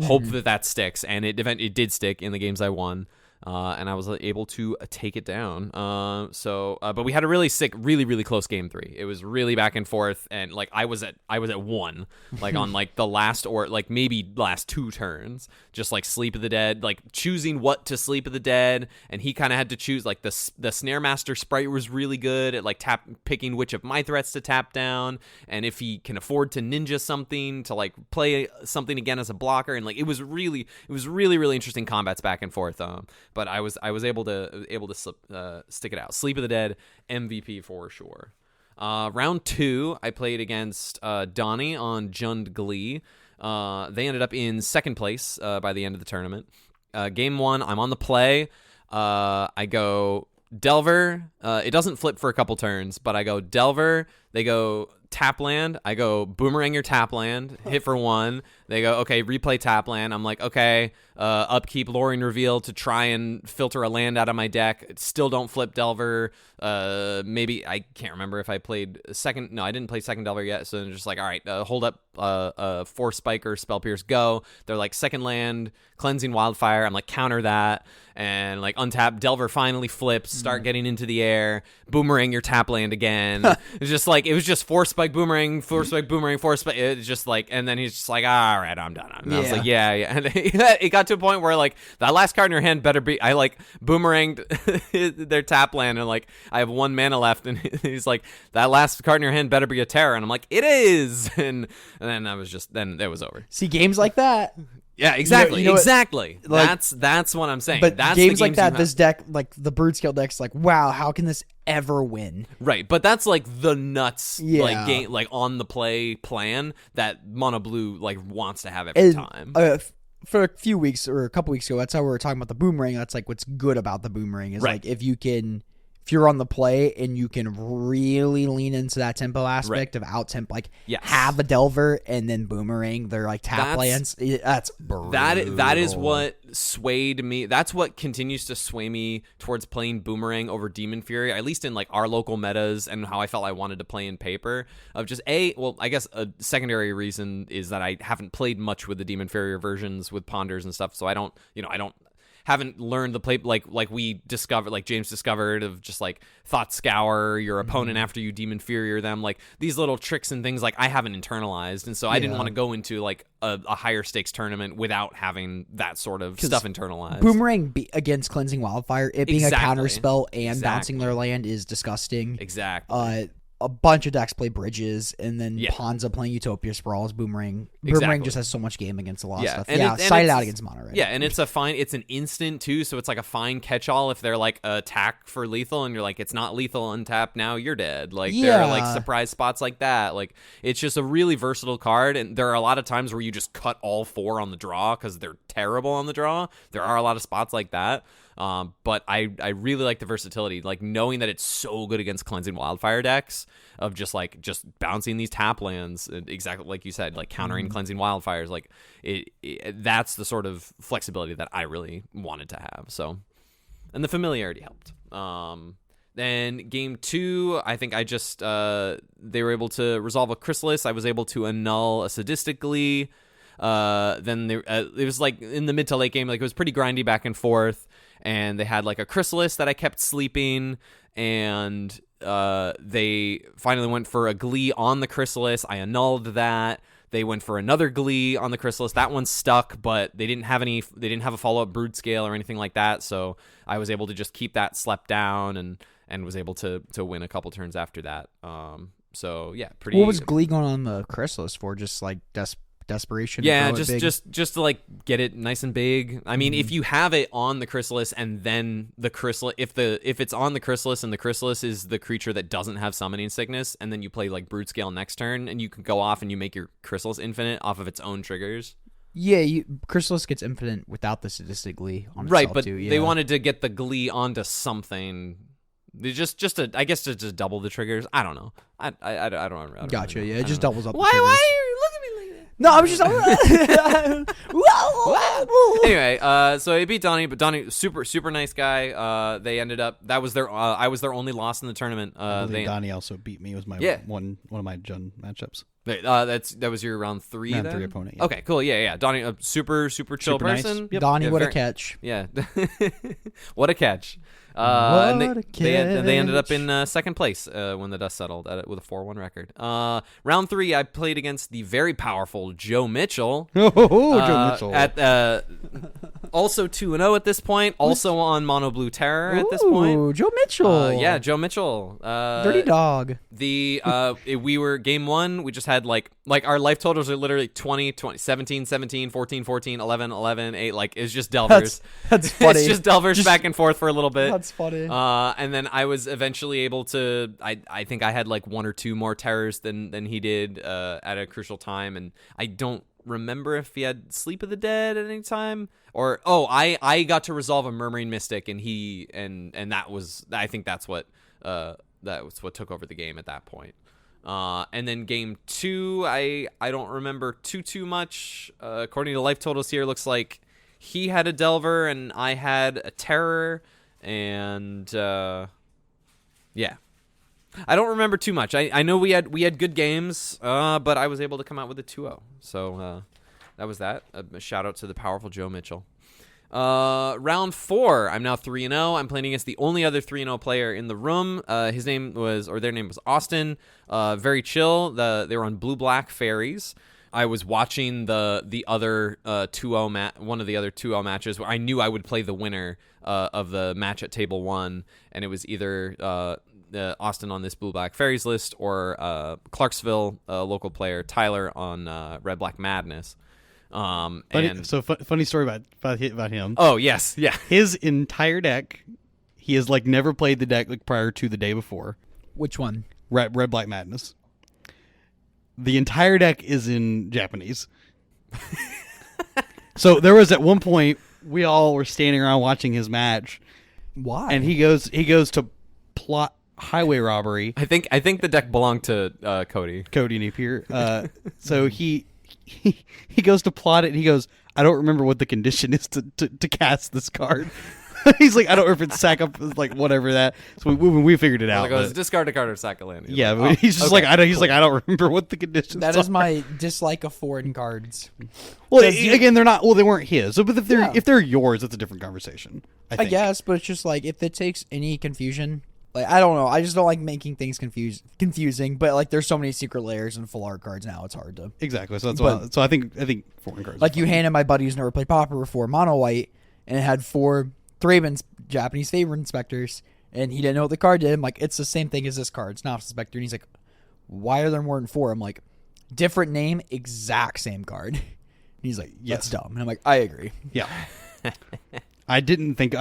hope that sticks. And it did stick in the games I won. And I was able to take it down. But we had a really sick, really, really close game 3. It was really back and forth, and like I was at 1, like on like the last or like maybe last 2 turns, just like Sleep of the Dead, like choosing what to Sleep of the Dead, and he kind of had to choose like the Snare Master sprite was really good at like picking which of my threats to tap down, and if he can afford to ninja something to like play something again as a blocker, and like it was really really interesting combats back and forth. But I was able to stick it out. Sleep of the Dead, MVP for sure. Round 2, I played against Donnie on Jund Glee. They ended up in second place by the end of the tournament. Game 1, I'm on the play. I go Delver. It doesn't flip for a couple turns, but I go Delver. They go tap land. I go Boomerang your tap land, hit for 1. They go, okay, replay tap land. I'm like, okay, upkeep Loring Reveal to try and filter a land out of my deck. Still don't flip Delver. Maybe, I can't remember if I played second. No, I didn't play second Delver yet. So I'm just like, all right, hold up, Force Spiker, Spell Pierce, go. They're like, second land, Cleansing Wildfire. I'm like, counter that. And like untap, Delver finally flips, start getting into the air, Boomerang your tap land again. It was just Force Spike, Boomerang, Force Spike, Boomerang, Force Spike. It's just like, and then he's just like, all right, I'm done. And I was like, yeah. And it got to a point where like that last card in your hand better be. I like Boomeranged their tap land, and like I have 1 mana left, and he's like, that last card in your hand better be a terror, and I'm like, it is. And then then it was over. See, games like that. Yeah, exactly. Exactly. Like, that's what I'm saying. But that's games the like that, you this deck, like the Brood Scale deck's like, wow, how can this ever win? Right, but that's like the nuts Yeah. like game, like on the play plan that Mono Blue like wants to have every time. For a few weeks or a couple weeks ago, that's how we were talking about the Boomerang. That's like what's good about the Boomerang is Right. like if you're on the play and you can really lean into that tempo aspect of out tempo, like Yes. have a Delver and then Boomerang, they're like tap lands. That's brutal. That is what swayed me. That's what continues to sway me towards playing Boomerang over Demon Fury, at least in like our local metas and how I felt I wanted to play in paper. Of just I guess a secondary reason is that I haven't played much with the Demon Fury versions with Ponders and stuff, so I haven't learned the play like we discovered, like James discovered, of just like Thought Scour your opponent after you Demon Fury or them, like these little tricks and things like I haven't internalized, and so I didn't want to go into like a higher stakes tournament without having that sort of stuff internalized. Boomerang against Cleansing Wildfire, it being a counter spell and Exactly. bouncing their land is disgusting. Exactly. A bunch of decks play Bridges, and then Yeah. Ponza playing Utopia Sprawls. Boomerang Exactly. just has so much game against a lot of stuff. and Yeah, and side it it's- out against mono red. Yeah, and it's an instant too, so it's like a fine catch-all if they're like attack for lethal, and you're like, it's not lethal, untap, now you're dead. Like there are like Yeah. surprise spots like that. Like it's just a really versatile card, and there are a lot of times where you just cut all 4 on the draw because they're terrible on the draw. There are a lot of spots like that. But I really like the versatility, like knowing that it's so good against Cleansing Wildfire decks of just bouncing these tap lands, exactly like you said, like countering Cleansing Wildfires. Like that's the sort of flexibility that I really wanted to have. So, and the familiarity helped. Then game 2, I think I just they were able to resolve a Chrysalis. I was able to annul a Sadistically. Then it was like in the mid to late game, like it was pretty grindy back and forth, and they had like a Chrysalis that I kept sleeping, and they finally went for a Glee on the Chrysalis. I annulled that. They went for another Glee on the Chrysalis. That one stuck, but they didn't have a follow-up brood scale or anything like that, so I was able to just keep that slept down and was able to win a couple turns after that. So yeah, pretty. What was Glee going on the Chrysalis for? Just like desperation? Yeah, throw it big? just to like get it nice and big. I mean, if you have it on the Chrysalis and then the Chrysalis, if it's on the Chrysalis and the Chrysalis is the creature that doesn't have summoning sickness, and then you play like brood scale next turn, and you can go off and you make your Chrysalis infinite off of its own triggers. Yeah, Chrysalis gets infinite without the sadistic Glee on itself, Right, but too, yeah. they wanted to get the Glee onto something. They just to I guess to just double the triggers. I don't know. I don't Gotcha. really know. Yeah, it just doubles up. Why the triggers. are you looking at me like that? No, I was just. Anyway, so I beat Donnie, but Donnie, super nice guy. They ended up I was their only loss in the tournament. I believe Donnie also beat me. It was my one of my Jun matchups. That was your round 3. Round then? 3 opponent. Yeah. Okay, cool. Yeah. Donnie, a super chill Super nice. person. Yep. Donnie, Yeah, what a very- catch! Yeah, what a catch. What And a they ended up catch. in second place when the dust settled with a 4-1 record. Round 3, I played against the very powerful Joe Mitchell. Joe Mitchell. At also 2-0 at this point. Also on Mono Blue Terror at this point. Ooh, Joe Mitchell. Yeah, Joe Mitchell. Dirty dog. We were game 1. We just had like our life totals are literally 20, 17, 17, 14, 14, 11, 11, 8. Like it's just Delvers. That's funny. It's just Delvers back and forth for a little bit. That's funny. And then I was eventually able to. I think I had like 1 or 2 more terrors than he did at a crucial time, and I don't remember if he had Sleep of the Dead at any time or I got to resolve a Murmuring Mystic, and he and that was, I think that's what took over the game at that point. And then game 2, I don't remember too much. According to life totals here, looks like he had a Delver and I had a Terror, and yeah. I don't remember too much. I know we had good games, but I was able to come out with a 2-0. So that was that. A shout out to the powerful Joe Mitchell. Round 4, I'm now 3-0. I'm playing against the only other 3-0 player in the room. Their name was Austin. Very chill. They were on blue-black fairies. I was watching the other 2-0 one of the other 2-0 matches where I knew I would play the winner of the match at table 1, and it was either Austin on this blue-black fairies list or Clarksville local player Tyler on Red-Black Madness. Funny story about him. Oh yes, yeah. His entire deck, he has like never played the deck like prior to the day before. Which one? Red Black Madness. The entire deck is in Japanese. So there was at one point we all were standing around watching his match. Why? And he goes to plot highway robbery. I think the deck belonged to Cody Napier. So he goes to plot it, and he goes, I don't remember what the condition is to cast this card. He's like, I don't know if it's sack up, like whatever that. So we figured it out. It goes discard a card or sack a land. Yeah, but he's just like, I don't remember what the conditions. That is my dislike of foreign cards. Well, again, they're not. Well, they weren't his. So, but if they're yours, it's a different conversation. I guess, but it's just like if it takes any confusion. Like, I don't know. I just don't like making things confusing. But like, there's so many secret layers in full art cards now. It's hard to exactly. So that's why. So I think foreign cards. Like you handed my buddy who's never played Pauper before mono white, and it had 4 Thraben Japanese favor inspectors, and he didn't know what the card did. I'm like, it's the same thing as this card. It's not inspector. And he's like, why are there more than 4? I'm like, different name, exact same card. And he's like, that's dumb. And I'm like, I agree. Yeah. I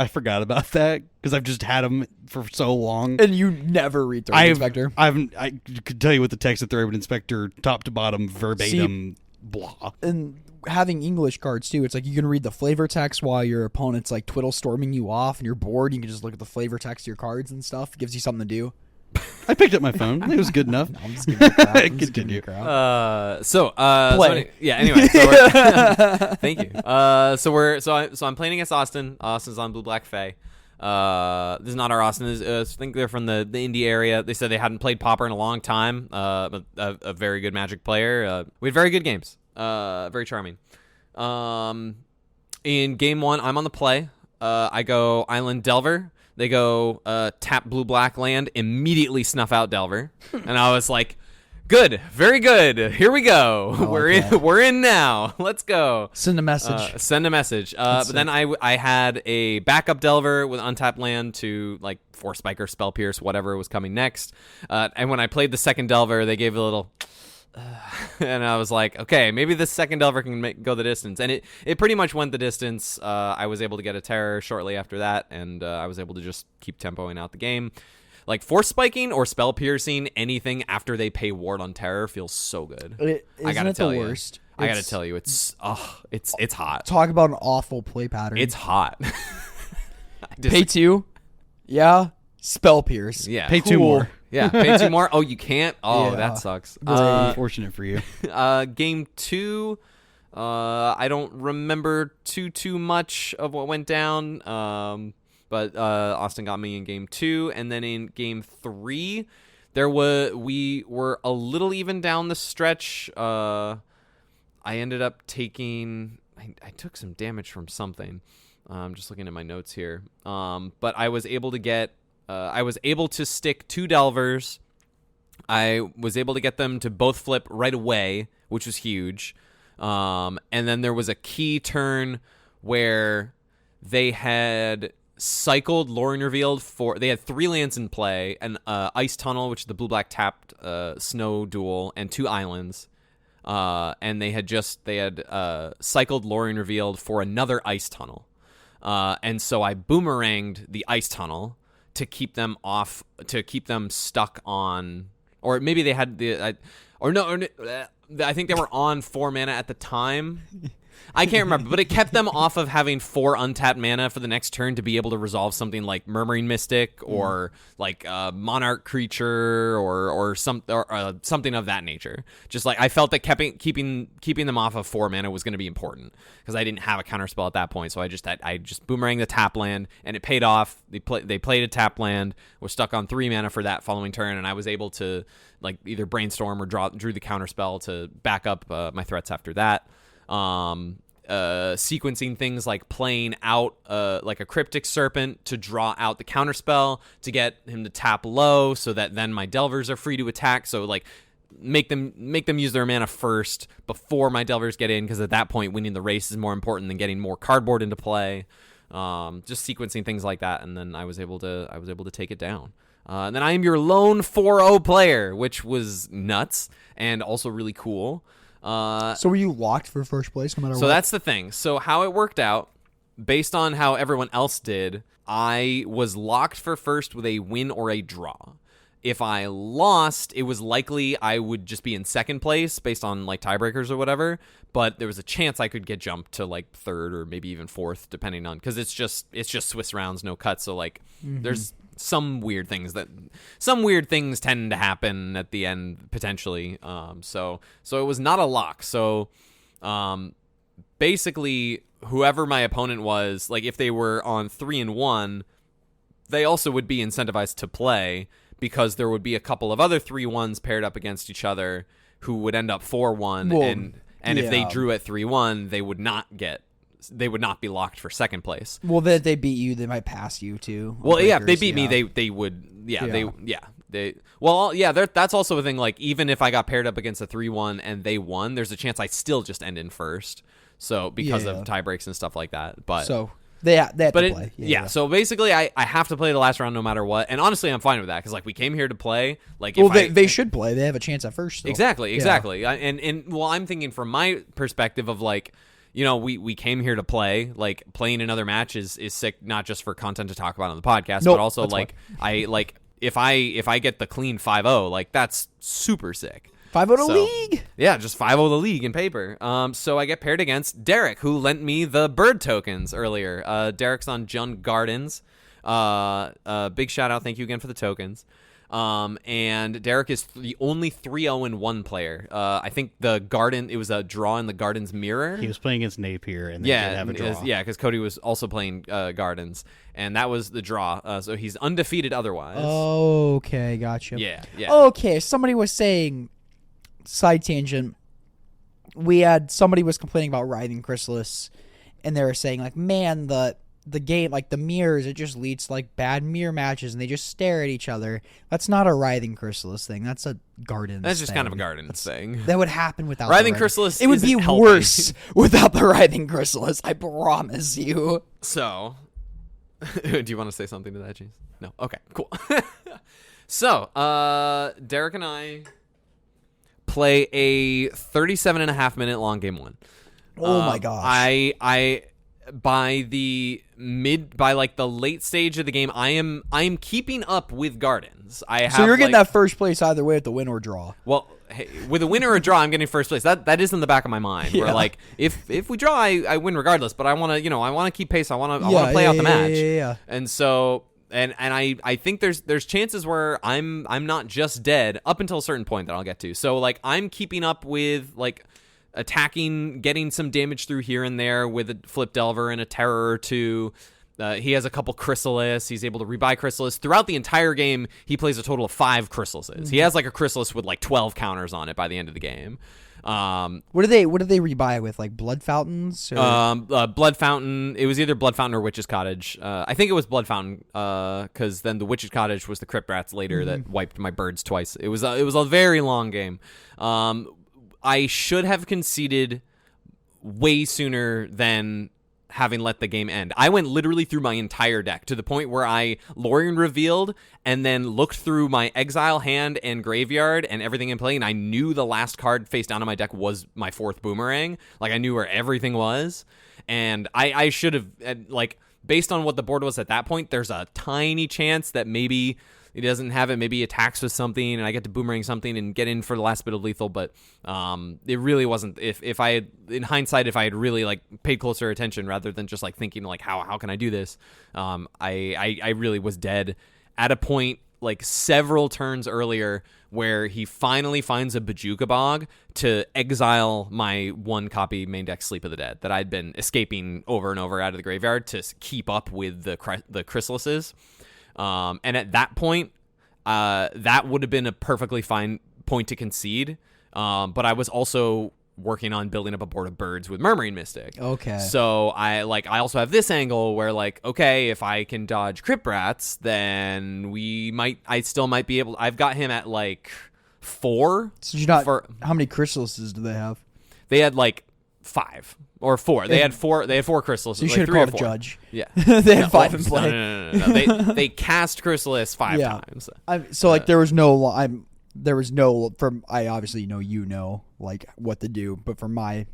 forgot about that because I've just had them for so long. And you never read Thraben Inspector. I could tell you what the text of Thraben Inspector, top to bottom, verbatim, blah. And having English cards too, it's like you can read the flavor text while your opponent's like twiddle storming you off and you're bored. You can just look at the flavor text of your cards and stuff. It gives you something to do. I picked up my phone. It was good enough. No, I'm just giving you crap. Continue. Play. Anyway, thank you. So I'm playing against Austin. Austin's on Blue Black Fae. This is not our Austin. I think they're from the Indy area. They said they hadn't played Pauper in a long time. A very good Magic player. We had very good games. Very charming. In game 1, I'm on the play. I go Island Delver. They go tap blue-black land, immediately snuff out Delver. And I was like, good, very good. Here we go. We're in now. Let's go. Send a message. But then I had a backup Delver with untapped land to like Force Spike or Spell Pierce, whatever was coming next. And when I played the second Delver, they gave a little... and I was like, okay, maybe this second Delver can go the distance. And it pretty much went the distance. I was able to get a Terror shortly after that, and I was able to just keep tempoing out the game. Like, Force Spiking or Spell Piercing anything after they pay Ward on Terror feels so good. I gotta tell you. I gotta tell you, it's hot. Talk about an awful play pattern. It's hot. Pay 2? Yeah. Spell Pierce. Yeah. Pay 2 more. Yeah, pay 2 more. Oh, you can't? Oh, Yeah. that sucks. Unfortunate for you. Game 2, I don't remember too much of what went down, but Austin got me in Game 2. And then in Game 3, we were a little even down the stretch. I ended up taking... I took some damage from something. I'm just looking at my notes here. But I was able to get... I was able to stick 2 Delvers. I was able to get them to both flip right away, which was huge. And then there was a key turn where they had cycled Loring Revealed they had 3 lands in play, an Ice Tunnel, which is the blue-black tapped snow duel, and 2 islands. And they had cycled Loring Revealed for another Ice Tunnel. And so I boomeranged the Ice Tunnel to keep them stuck on, or maybe they had I think they were on 4 mana at the time. I can't remember, but it kept them off of having 4 untapped mana for the next turn to be able to resolve something like Murmuring Mystic or like Monarch Creature or something of that nature. Just like I felt that keeping them off of 4 mana was going to be important because I didn't have a counterspell at that point. So I just boomeranged the tap land and it paid off. They played a tap land, was stuck on 3 mana for that following turn, and I was able to like either brainstorm or drew the counterspell to back up my threats after that. Sequencing things like playing out like a Cryptic Serpent to draw out the counterspell to get him to tap low so that then my Delvers are free to attack. So like make them use their mana first before my Delvers get in, because at that point winning the race is more important than getting more cardboard into play. Just sequencing things like that, and then I was able to take it down. And then I am your lone 4-0 player, which was nuts and also really cool. So were you locked for first place no matter what? So that's the thing. So how it worked out, based on how everyone else did, I was locked for first with a win or a draw. If I lost, it was likely I would just be in second place based on like tiebreakers or whatever, but there was a chance I could get jumped to like third or maybe even fourth, depending on, because it's just Swiss rounds, no cuts. So like there's some weird things tend to happen at the end potentially. So it was not a lock. So basically whoever my opponent was, like if they were on 3-1, they also would be incentivized to play, because there would be a couple of other 3-1s paired up against each other who would end up 4-1, and if they drew at 3-1, they would not be locked for second place. Well, if they beat you, they might pass you too. Well, yeah, if they beat me, they would. That's also a thing. Like even if I got paired up against a 3-1 and they won, there's a chance I still just end in first. So because of tie breaks and stuff like that. But so they have to play. So basically, I have to play the last round no matter what. And honestly, I'm fine with that because like we came here to play. Like they should play. They have a chance at first. Still. Exactly. I'm thinking from my perspective of like, you know, we came here to play. Like playing another match is sick, not just for content to talk about on the podcast, but also like if I get the clean 5-0, like that's super sick. 5-0 the league. Yeah, just 5-0 the league in paper. So I get paired against Derek, who lent me the bird tokens earlier. Derek's on Jund Gardens. Big shout out. Thank you again for the tokens. And Derek is the only 3-0-1 player. I think it was a draw in the Gardens mirror. He was playing against Napier, and they did have a draw. Because Cody was also playing Gardens, and that was the draw. So he's undefeated otherwise. Okay, gotcha. Yeah. Okay, somebody was saying, side tangent, somebody was complaining about Writhing Chrysalis, and they were saying like, man, the the game, like the mirrors, it just leads to like bad mirror matches, and they just stare at each other. That's not a Writhing Chrysalis thing. That's a Gardens. That's just thing. kind of a Gardens thing. That would happen without Writhing the Chrysalis. It would be isn't helping. worse without the Writhing Chrysalis. I promise you. So, do you want to say something to that, James? No. Okay. Cool. So, Derek and I play a 37.5-minute long game 1. Oh my gosh. I by like the late stage of the game, I am keeping up with Gardens. So you're getting that first place either way with the win or draw. Well, hey, with a win or a draw, I'm getting first place. That is in the back of my mind. Where like if we draw, I win regardless. But I want to keep pace. I want to play out the match. Yeah. And so and I think there's chances where I'm not just dead up until a certain point that I'll get to. So like I'm keeping up with like attacking, getting some damage through here and there with a Flip Delver and a Terror or two. He has a couple Chrysalis. He's able to rebuy Chrysalis. Throughout the entire game, he plays a total of 5 Chrysalises. Mm-hmm. He has like a Chrysalis with like 12 counters on it by the end of the game. What do they rebuy with, like Blood Fountains? Or? Blood Fountain. It was either Blood Fountain or Witch's Cottage. I think it was Blood Fountain, because then the Witch's Cottage was the Crypt Rats later that wiped my birds twice. It was a very long game. I should have conceded way sooner than having let the game end. I went literally through my entire deck to the point where I Lorien revealed and then looked through my exile hand and graveyard and everything in play, and I knew the last card face down on my deck was my 4th Boomerang. Like I knew where everything was, and I should have, like, based on what the board was at that point, there's a tiny chance that maybe he doesn't have it, maybe he attacks with something and I get to Boomerang something and get in for the last bit of lethal. But it really wasn't. If I had, in hindsight, if I had really like paid closer attention rather than just like thinking like how can I do this, I really was dead at a point like several turns earlier where he finally finds a Bajuka Bog to exile my 1-copy main deck Sleep of the Dead that I'd been escaping over and over out of the graveyard to keep up with the Chrysalises. And at that point, that would have been a perfectly fine point to concede. But I was also working on building up a board of birds with Murmuring Mystic. Okay. So I also have this angle where like, okay, if I can dodge Crypt Rats, then I still might be able. I've got him at like 4. So how many Chrysalises do they have? They had like 5 or 4. They had 4 Chrysalises. So you like should have 3 or called a 4. judge. Yeah. They had 5 in play. No. They cast Chrysalis 5 times. So like there was no I obviously know like what to do, but for my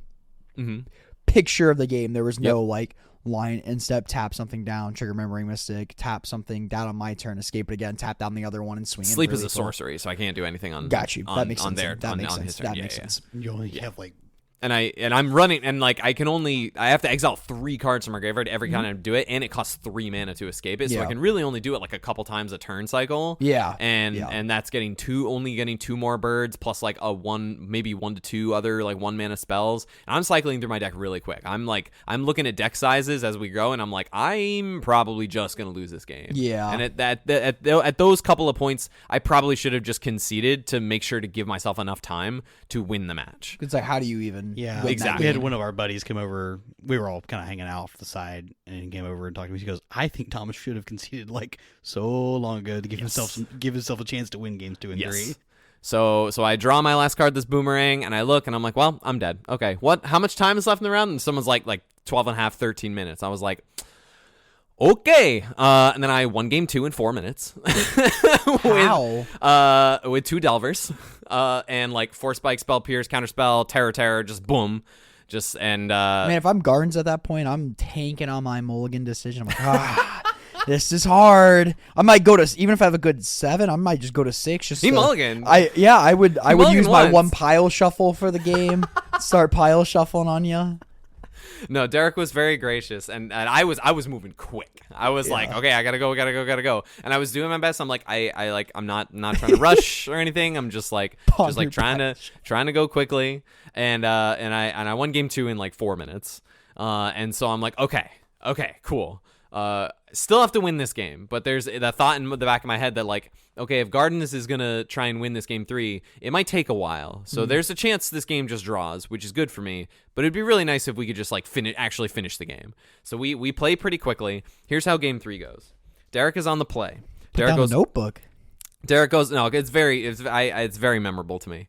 picture of the game, there was no like line instep, tap something down, trigger Murmuring Mystic, tap something down on my turn, escape it again, tap down the other one, and swing. Sleep is a sorcery, so I can't do anything on. Got you. That makes sense. That makes sense. You only have like. And I'm running, and like I have to exile 3 cards from my graveyard every time I do it, and it costs 3 mana to escape it, so I can really only do it like a couple times a turn cycle. And that's getting 2 more birds plus like maybe 1 to 2 other like 1 mana spells. And I'm cycling through my deck really quick. I'm looking at deck sizes as we go, and I'm like, I'm probably just gonna lose this game. Yeah. And at those couple of points, I probably should have just conceded to make sure to give myself enough time to win the match. It's like, how do you even? Yeah, exactly. We had one of our buddies come over. We were all kind of hanging out off the side, and he came over and talked to me. He goes, "I think Thomas should have conceded like so long ago to give himself a chance to win games 2 and 3." So I draw my last card, this Boomerang, and I look, and I'm like, well, I'm dead. Okay, what? How much time is left in the round? And someone's like 12 and a half, 13 minutes. I was like, okay. And then I won game 2 in 4 minutes. With 2 Delvers. And like Force Spike, Spell Pierce, Counterspell, Terror, just boom. Man, if I'm Gardens at that point, I'm tanking on my mulligan decision. I'm like, this is hard. I might go to, even if I have a good 7, I might just go to 6. Just mulligan. I would use my once. 1 pile shuffle for the game. Start pile shuffling on you. No, Derek was very gracious, and I was moving quick. I was like, okay, I gotta go, and I was doing my best. I'm like, I'm not trying to rush or anything. I'm just trying to go quickly, and I won game 2 in like 4 minutes, and so I'm like, okay, cool. Still have to win this game, but there's that thought in the back of my head that like, okay, if Gardens is gonna try and win this game 3, it might take a while. So there's a chance this game just draws, which is good for me. But it'd be really nice if we could just like actually finish the game. So we play pretty quickly. Here's how game 3 goes. Derek is on the play. Derek goes notebook. Derek goes. No, it's very memorable to me.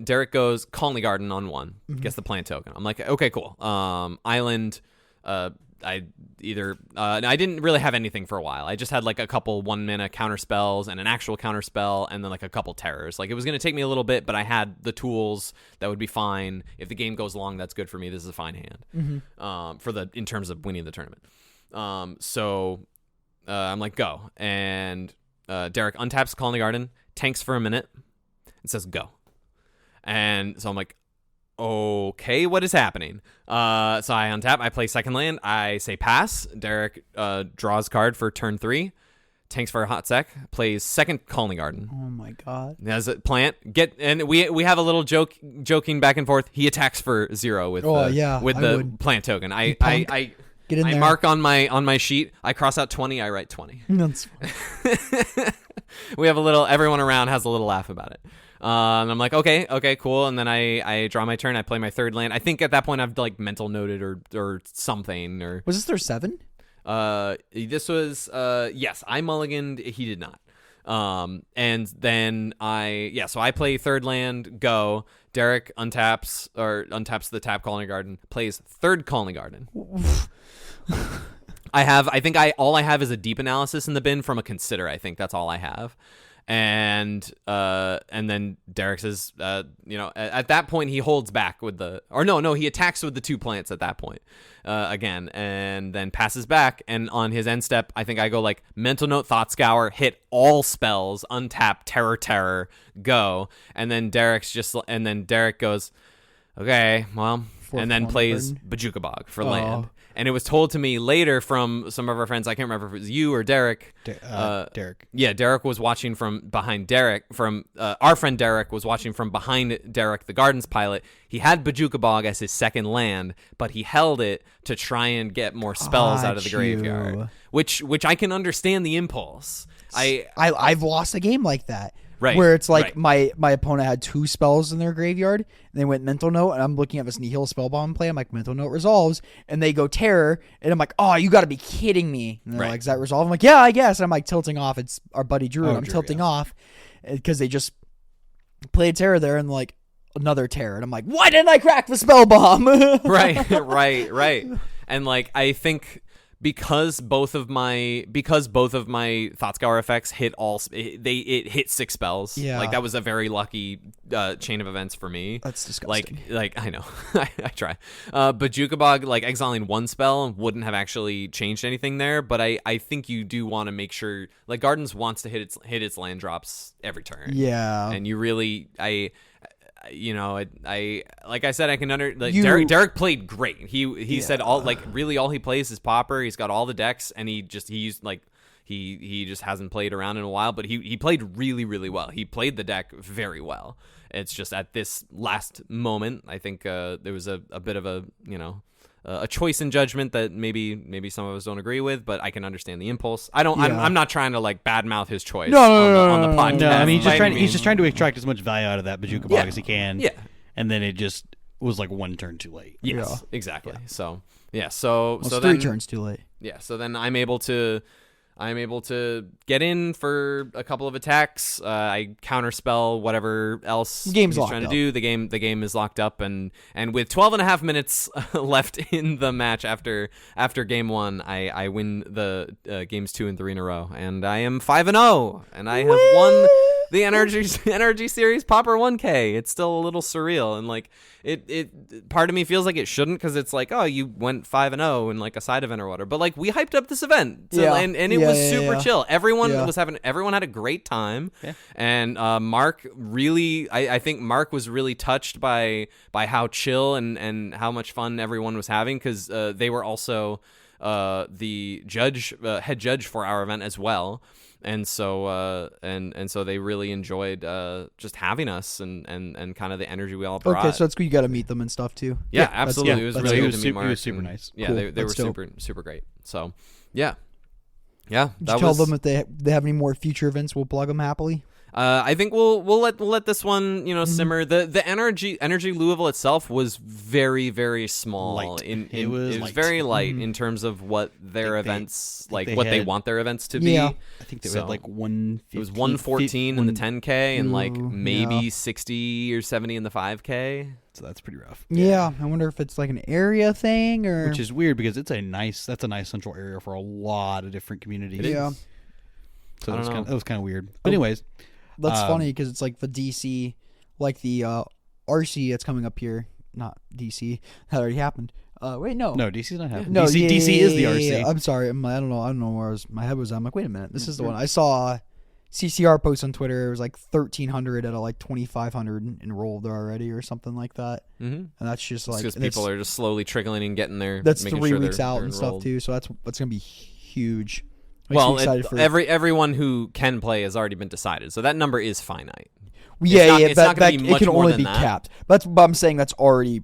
Derek goes Colony Garden on 1, gets the plant token. I'm like, okay, cool. Island. I didn't really have anything for a while. I just had like a couple 1-mana counter spells and an actual counter spell, and then like a couple terrors. Like it was gonna take me a little bit, but I had the tools that would be fine. If the game goes long, that's good for me. This is a fine hand. In terms of winning the tournament. So I'm like, go, and Derek untaps Colony Garden, tanks for a minute, and says go. And so I'm like, okay, what is happening? So I untap, I play second land, I say pass. Derek draws card for turn 3, tanks for a hot sec, plays second Colony Garden. Oh my god. Has a plant, and we have a little joking back and forth. He attacks for 0 with the plant token. I Get in there. mark on my sheet, I cross out 20, I write 20. That's fine. We have a little, everyone around has a little laugh about it. And I'm like, okay, cool. And then I draw my turn. I play my third land. I think at that point I've like mental noted or something. Or was this their 7? This was yes, I mulliganed. He did not. And then so I play third land. Go. Derek untaps the tap Colony Garden. Plays third Colony Garden. All I have is a deep analysis in the bin from a consider. I think that's all I have. And then Derek says, at that point he holds back with he attacks with the 2 plants at that point, again, and then passes back. And on his end step, I think I go like mental note, thought scour, hit all spells, untap, terror, go. And then Derek goes, okay, well, and then plays Bojuka Bog for land. And it was told to me later from some of our friends. I can't remember if it was you or Derek. Derek. Yeah, Derek was watching from behind Derek. Our friend Derek was watching from behind Derek, the Gardens pilot. He had Bojuka Bog as his second land, but he held it to try and get more spells out of the graveyard. Which I can understand the impulse. I've lost a game like that. Right. Where it's like my opponent had 2 spells in their graveyard, and they went mental note, and I'm looking at this Nihil Spellbomb play. I'm like, mental note resolves, and they go terror, and I'm like, oh, you got to be kidding me. And they're like, does that resolve? I'm like, yeah, I guess. And I'm like tilting off. It's our buddy Drew, and I'm tilting off because they just played terror there, and like another terror, and I'm like, why didn't I crack the Spellbomb? right. And like I think. Because both of my Thought Scour effects hit it hit 6 spells. Yeah, like that was a very lucky chain of events for me. That's disgusting. Like I know, I try. Bojuka Bog, like exiling 1 spell wouldn't have actually changed anything there. But I think you do want to make sure like Gardens wants to hit its land drops every turn. Yeah, and you really like I said, I can Derek played great. He said all he plays is Pauper. He's got all the decks, and he just hasn't played around in a while, but he played really, really well. He played the deck very well. It's just at this last moment, I think there was a bit of a choice in judgment that maybe some of us don't agree with, but I can understand the impulse. I'm not trying to like badmouth his choice on the podcast. No, I mean he's just trying to extract as much value out of that Bojuka Bog as he can. Yeah. And then it just was like 1 turn too late. Yes, exactly. Yeah. So it's 3 turns too late. Yeah. So then I'm able to get in for a couple of attacks. I counterspell whatever else he's trying to do. The game is locked up, and with 12 and a half minutes left in the match after game 1, I win the games 2 and 3 in a row, and I am 5-0, and I have won the NRG series Pauper 1K. It's still a little surreal, and like it part of me feels like it shouldn't, because it's like, oh, you went 5-0 in like a side event or whatever, but like we hyped up this event, and it was super chill. Everyone had a great time, and Mark really, I think Mark was really touched by how chill and how much fun everyone was having, because they were also the head judge for our event as well. and so they really enjoyed just having us and kind of the energy we all brought. Okay, so that's good. You got to meet them and stuff too. Yeah, absolutely. It was really good to meet Mark. He was super nice. Yeah, Cool. they were That's dope. super great. So yeah. Did you tell them if they have any more future events, we'll plug them happily? I think we'll let this one simmer. The NRG Louisville itself was very, very small. Light. It was was very light in terms of what their events they want their events to be. Yeah. I think they had like 115. It was 114 in the 10K and like Ooh, maybe yeah. 60 or 70 in the 5K. So that's pretty rough. Yeah, I wonder if it's like an area thing or. Which is weird because that's a nice central area for a lot of different communities. Yeah. So I don't know. that was kind of weird. But anyways, That's funny because it's like the DC, like the RC that's coming up here. Not DC. That already happened. Wait, no. no, DC's not happening. No, DC is the RC. I'm sorry. I don't know where my head was. I'm like, wait a minute. This is the one. I saw CCR post on Twitter. It was like 1,300 out of like 2,500 enrolled already or something like that. Mm-hmm. And that's just like Because people are just slowly trickling and getting there. that's making 3 sure weeks they're out and stuff enrolled. too. So that's gonna be huge. Makes me Well, excited for everyone who can play has already been decided, so that number is finite. yeah. it's not gonna be it much can more only than be that. capped. But I'm saying that's already.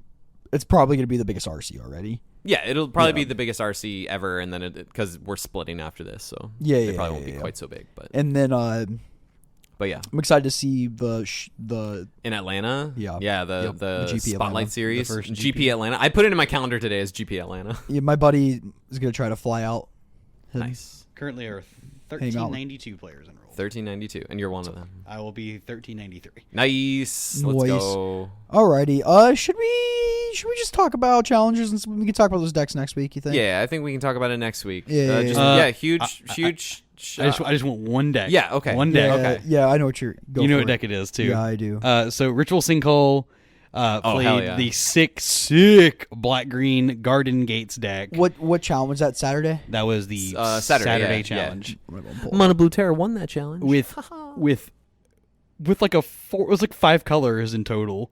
It's probably gonna be the biggest RC already. Yeah, it'll probably be the biggest RC ever, and then because we're splitting after this, so it probably won't be quite so big. But And then yeah, I'm excited to see the in Atlanta, Yeah. the GP Spotlight Atlanta. Series, The first GP Atlanta. I put it in my calendar today as GP Atlanta. yeah, my buddy is gonna try to fly out. Nice, Currently are Hang on. 1392 players enrolled. 1392, and you're one of them. I will be 1393. Nice. Let's Nice. go. Alrighty. Should we just talk about challenges and we can talk about those decks next week? You think? Yeah, I think we can talk about it next week. Yeah, Huge. I just want one deck. Yeah, okay. One deck. Yeah, Okay. yeah, I know what you're. You know what deck it is too. Yeah, I do. So Ritual Sinkhole played hell yeah. the sick black green Garden Gates deck. What challenge was that Saturday? That was the Saturday, yeah. challenge. Mono Blue Terror won that challenge With like it was like 5 colors in total.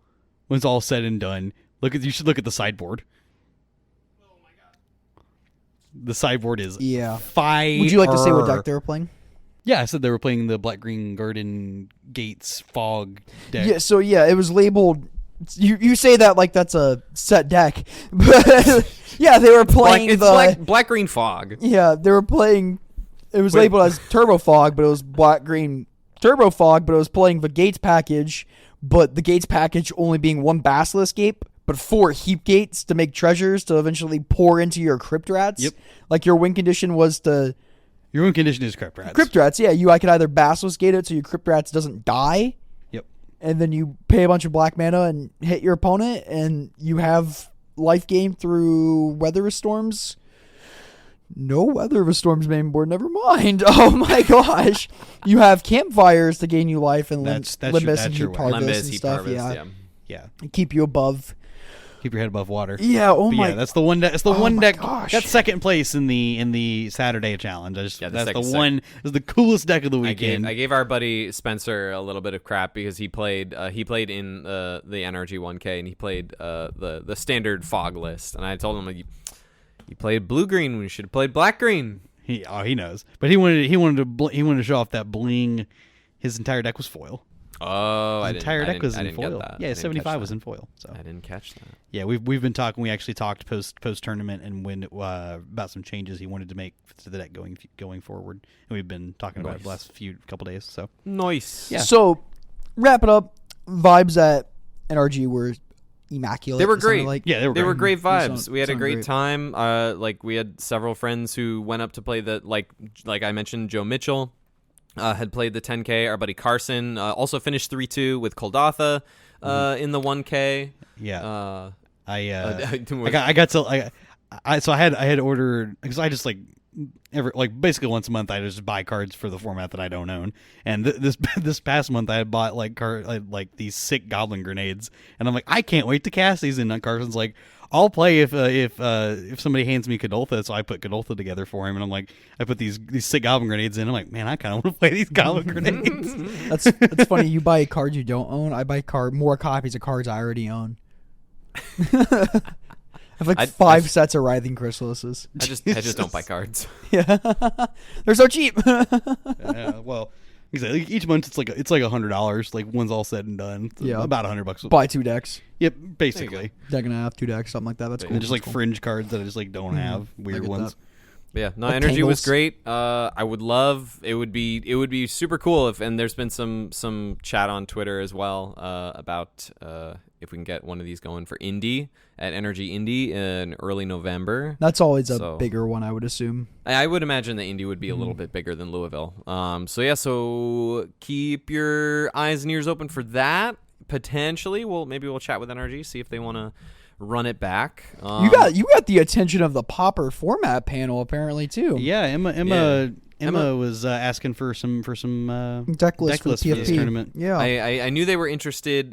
When it's all said and done. You should look at the sideboard. Oh my god. The sideboard is fire. Would you like to say what deck they were playing? Yeah, I said they were playing the Black Green Garden Gates Fog deck. Yeah, so it was labeled. You say that like that's a set deck, but yeah, they were playing black green fog. Yeah, they were playing. It was labeled as Turbo Fog, but it was Black Green Turbo Fog, but it was playing the Gates package. But the Gates package only being 1 Basilisk Gate, but 4 Heap Gates to make treasures to eventually pour into your Crypt Rats. Yep. Like your win condition was to. Your win condition is Crypt Rats. Crypt Rats, yeah. I could either Basilisk Gate it so your Crypt Rats doesn't die. Yep. And then you pay a bunch of black mana and hit your opponent, and you have life gain through Weather Storms. No Weather Storms main board, never mind. Oh my gosh. You have campfires to gain you life and That's Limbus and your Heap way. Harvest Limbus, and Heap stuff. Harvest, Yeah. Keep you above. Keep your head above water. Yeah, But yeah, that's the one deck. It's the one my deck. gosh. That's second place in the Saturday challenge. That's second- the one. It's the coolest deck of the I weekend. gave our buddy Spencer a little bit of crap because he played in the NRG 1K and he played the standard fog list, and I told him you played blue green when you should have played black green. He knows, but he wanted to show off that bling. His entire deck was foil. Oh, His entire deck was in didn't foil. get that. Yeah, I didn't 75 catch was that. in foil. So I didn't catch that. yeah, we've been talking. We actually talked post tournament and when about some changes he wanted to make to the deck going forward, and we've been talking about it the last couple days. So Nice. Yeah. So, wrap it up. Vibes at NRG were immaculate. They were it sounded great. Like. yeah, They were great vibes. sound- We had a sound great great. time. We had several friends who went up to play the like I mentioned, Joe Mitchell had played the 10K. Our buddy Carson also finished 3-2 with Koldatha in the 1K. yeah. I had ordered because I just basically once a month I just buy cards for the format that I don't own, and this past month I had bought these sick goblin grenades, and I'm like, I can't wait to cast these. And Carson's like, I'll play if somebody hands me Kadoltha, so I put Kadoltha together for him, and I'm like, I put these sick goblin grenades in. I'm like, man, I kind of want to play these goblin grenades. That's funny. You buy cards you don't own. I buy more copies of cards I already own. have like 5 sets of Writhing Chrysalises. I just don't buy cards. Yeah, they're so cheap. Well, exactly. Each month it's like $100. Like one's all said and done. It's about $100. Buy 2 decks. Yep, basically. Deck and a half, 2 decks, something like that. That's cool. And just like fringe cards that I just like don't have. Weird ones. But yeah, no, Like NRG was Tangles. great. I would love it would be super cool if, and there's been some chat on Twitter as well about if we can get one of these going for Indy at NRG Indy in early November. That's always a bigger one, I would assume. I would imagine the Indy would be a little bit bigger than Louisville. So keep your eyes and ears open for that. Potentially, maybe we'll chat with NRG, see if they want to run it back. You got the attention of the Pauper format panel apparently too. Yeah, Emma was asking for some deck list for the for this tournament. Yeah, I knew they were interested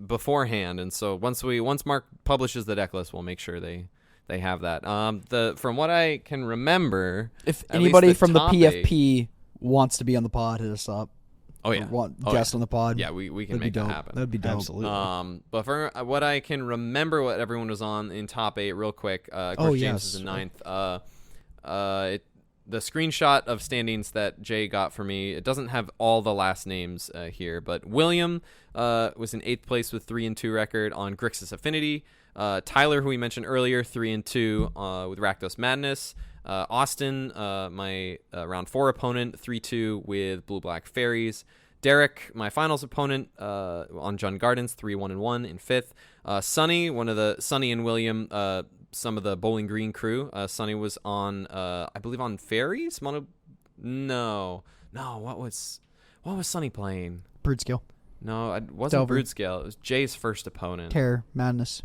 beforehand, and so once Mark publishes the deck list, we'll make sure they have that. From what I can remember, if at anybody least from the top PFP wants to be on the pod, hit us up. Oh yeah, guest on the pod. Yeah, we can That'd make be that dope. happen. That'd be dope. Absolutely. But for what I can remember, what everyone was on in top 8, real quick. Of course, James is in 9th. The screenshot of standings that Jay got for me, it doesn't have all the last names here, but William was in 8th place with 3-2 record on Grixis Affinity. Tyler, who we mentioned earlier, 3-2 with Rakdos Madness. Austin, my round 4 opponent, 3-2 with Blue Black Fairies. Derek, my finals opponent, on Jun Gardens, 3-1-1 in 5th. Sonny and William, some of the Bowling Green crew. Sonny was on, I believe, on Fairies. No. What was Sonny playing? Broodscale. No, it wasn't Delver. Broodscale. It was Jay's first opponent. Terror, Madness,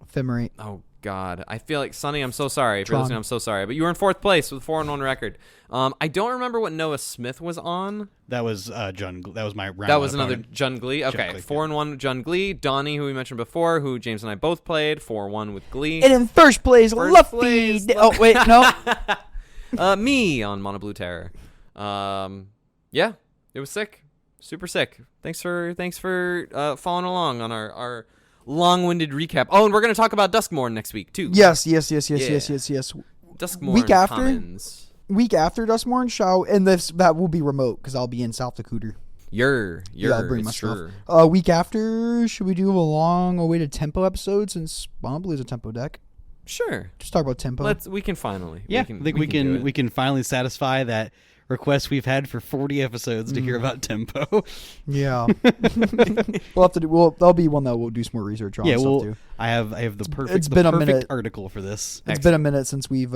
Ephemerate. Oh God, I feel like Sonny. I'm so sorry if you're Tron. listening. I'm so sorry, but you were in 4th place with 4-1 record. I don't remember what Noah Smith was on. That was Jun. That was my round. That was another opponent. Jun Glee. Okay, Glee, 4-1 with Jun Glee. Donnie, who we mentioned before, who James and I both played, 4-1 with Glee. And in first place, Luffy. Oh wait, no. Me on Mono Blue Terror. Yeah, it was sick, super sick. Thanks for following along on our long-winded recap. Oh, and we're gonna talk about Duskmorn next week too. Yes. Duskmorn Week after? Commons. Week after Duskmorn, and that will be remote because I'll be in South Dakota. I'll bring my stuff. Week after, should we do a long-awaited tempo episode since Mono Blue is a tempo deck? Sure. Just talk about tempo. We can finally. Yeah, I think we can finally satisfy that request we've had for 40 episodes to hear about tempo. Yeah. We'll have to do. That'll be one that we'll do some more research on. Yeah, stuff too. I have the perfect. It's been a minute. Article for this. It's been a minute since we've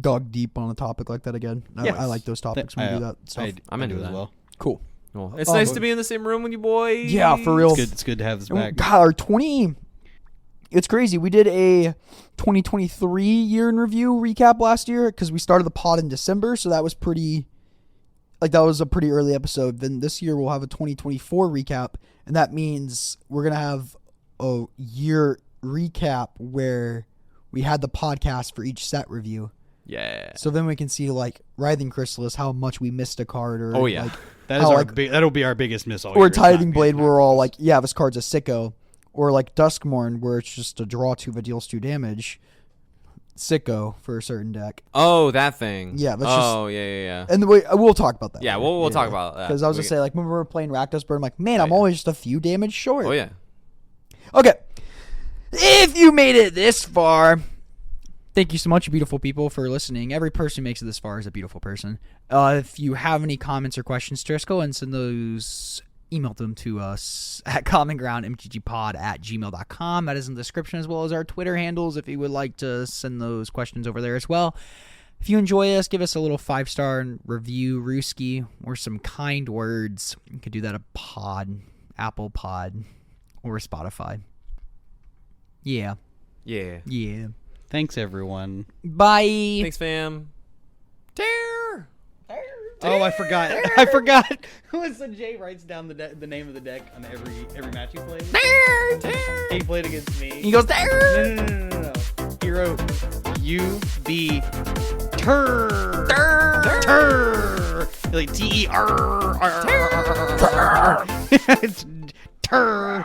dug deep on a topic like that again. Yes. I like those topics when we do that stuff. I'm into do that as well. Cool. Well, it's nice to be in the same room with you boys. Yeah, for real. It's good to have this back. God, our 20. It's crazy. We did a 2023 year in review recap last year because we started the pod in December, so that was pretty. That was a pretty early episode. Then this year we'll have a 2024 recap, and that means we're gonna have a year recap where we had the podcast for each set review. Yeah. So then we can see Writhing Chrysalis, how much we missed a card, or that'll be our biggest miss all year. or Tithing Blade, where we're all yeah, this card's a sicko, or Duskmorn, where it's just a draw 2 but deals 2 damage. Sicko for a certain deck. Oh, that thing. Yeah. Yeah. And we'll talk about that. Yeah, we'll talk about that. Because I was gonna say, when we were playing Rakdos Bird, I'm like, man, I'm always just a few damage short. Oh yeah. Okay. If you made it this far, thank you so much, you beautiful people, for listening. Every person who makes it this far is a beautiful person. If you have any comments or questions, just go and send those. Email them to us at commongroundmtgpod@gmail.com. That is in the description, as well as our Twitter handles if you would like to send those questions over there as well. If you enjoy us, give us a little 5-star review, Rooski, or some kind words. You could do that at Apple Pod, or Spotify. Yeah. Thanks, everyone. Bye. Thanks, fam. Tear. Oh, I forgot. So Jay writes down the name of the deck on every match he plays. He played against me. He goes there. No. He wrote UB Tur. Like TER. It's Tur.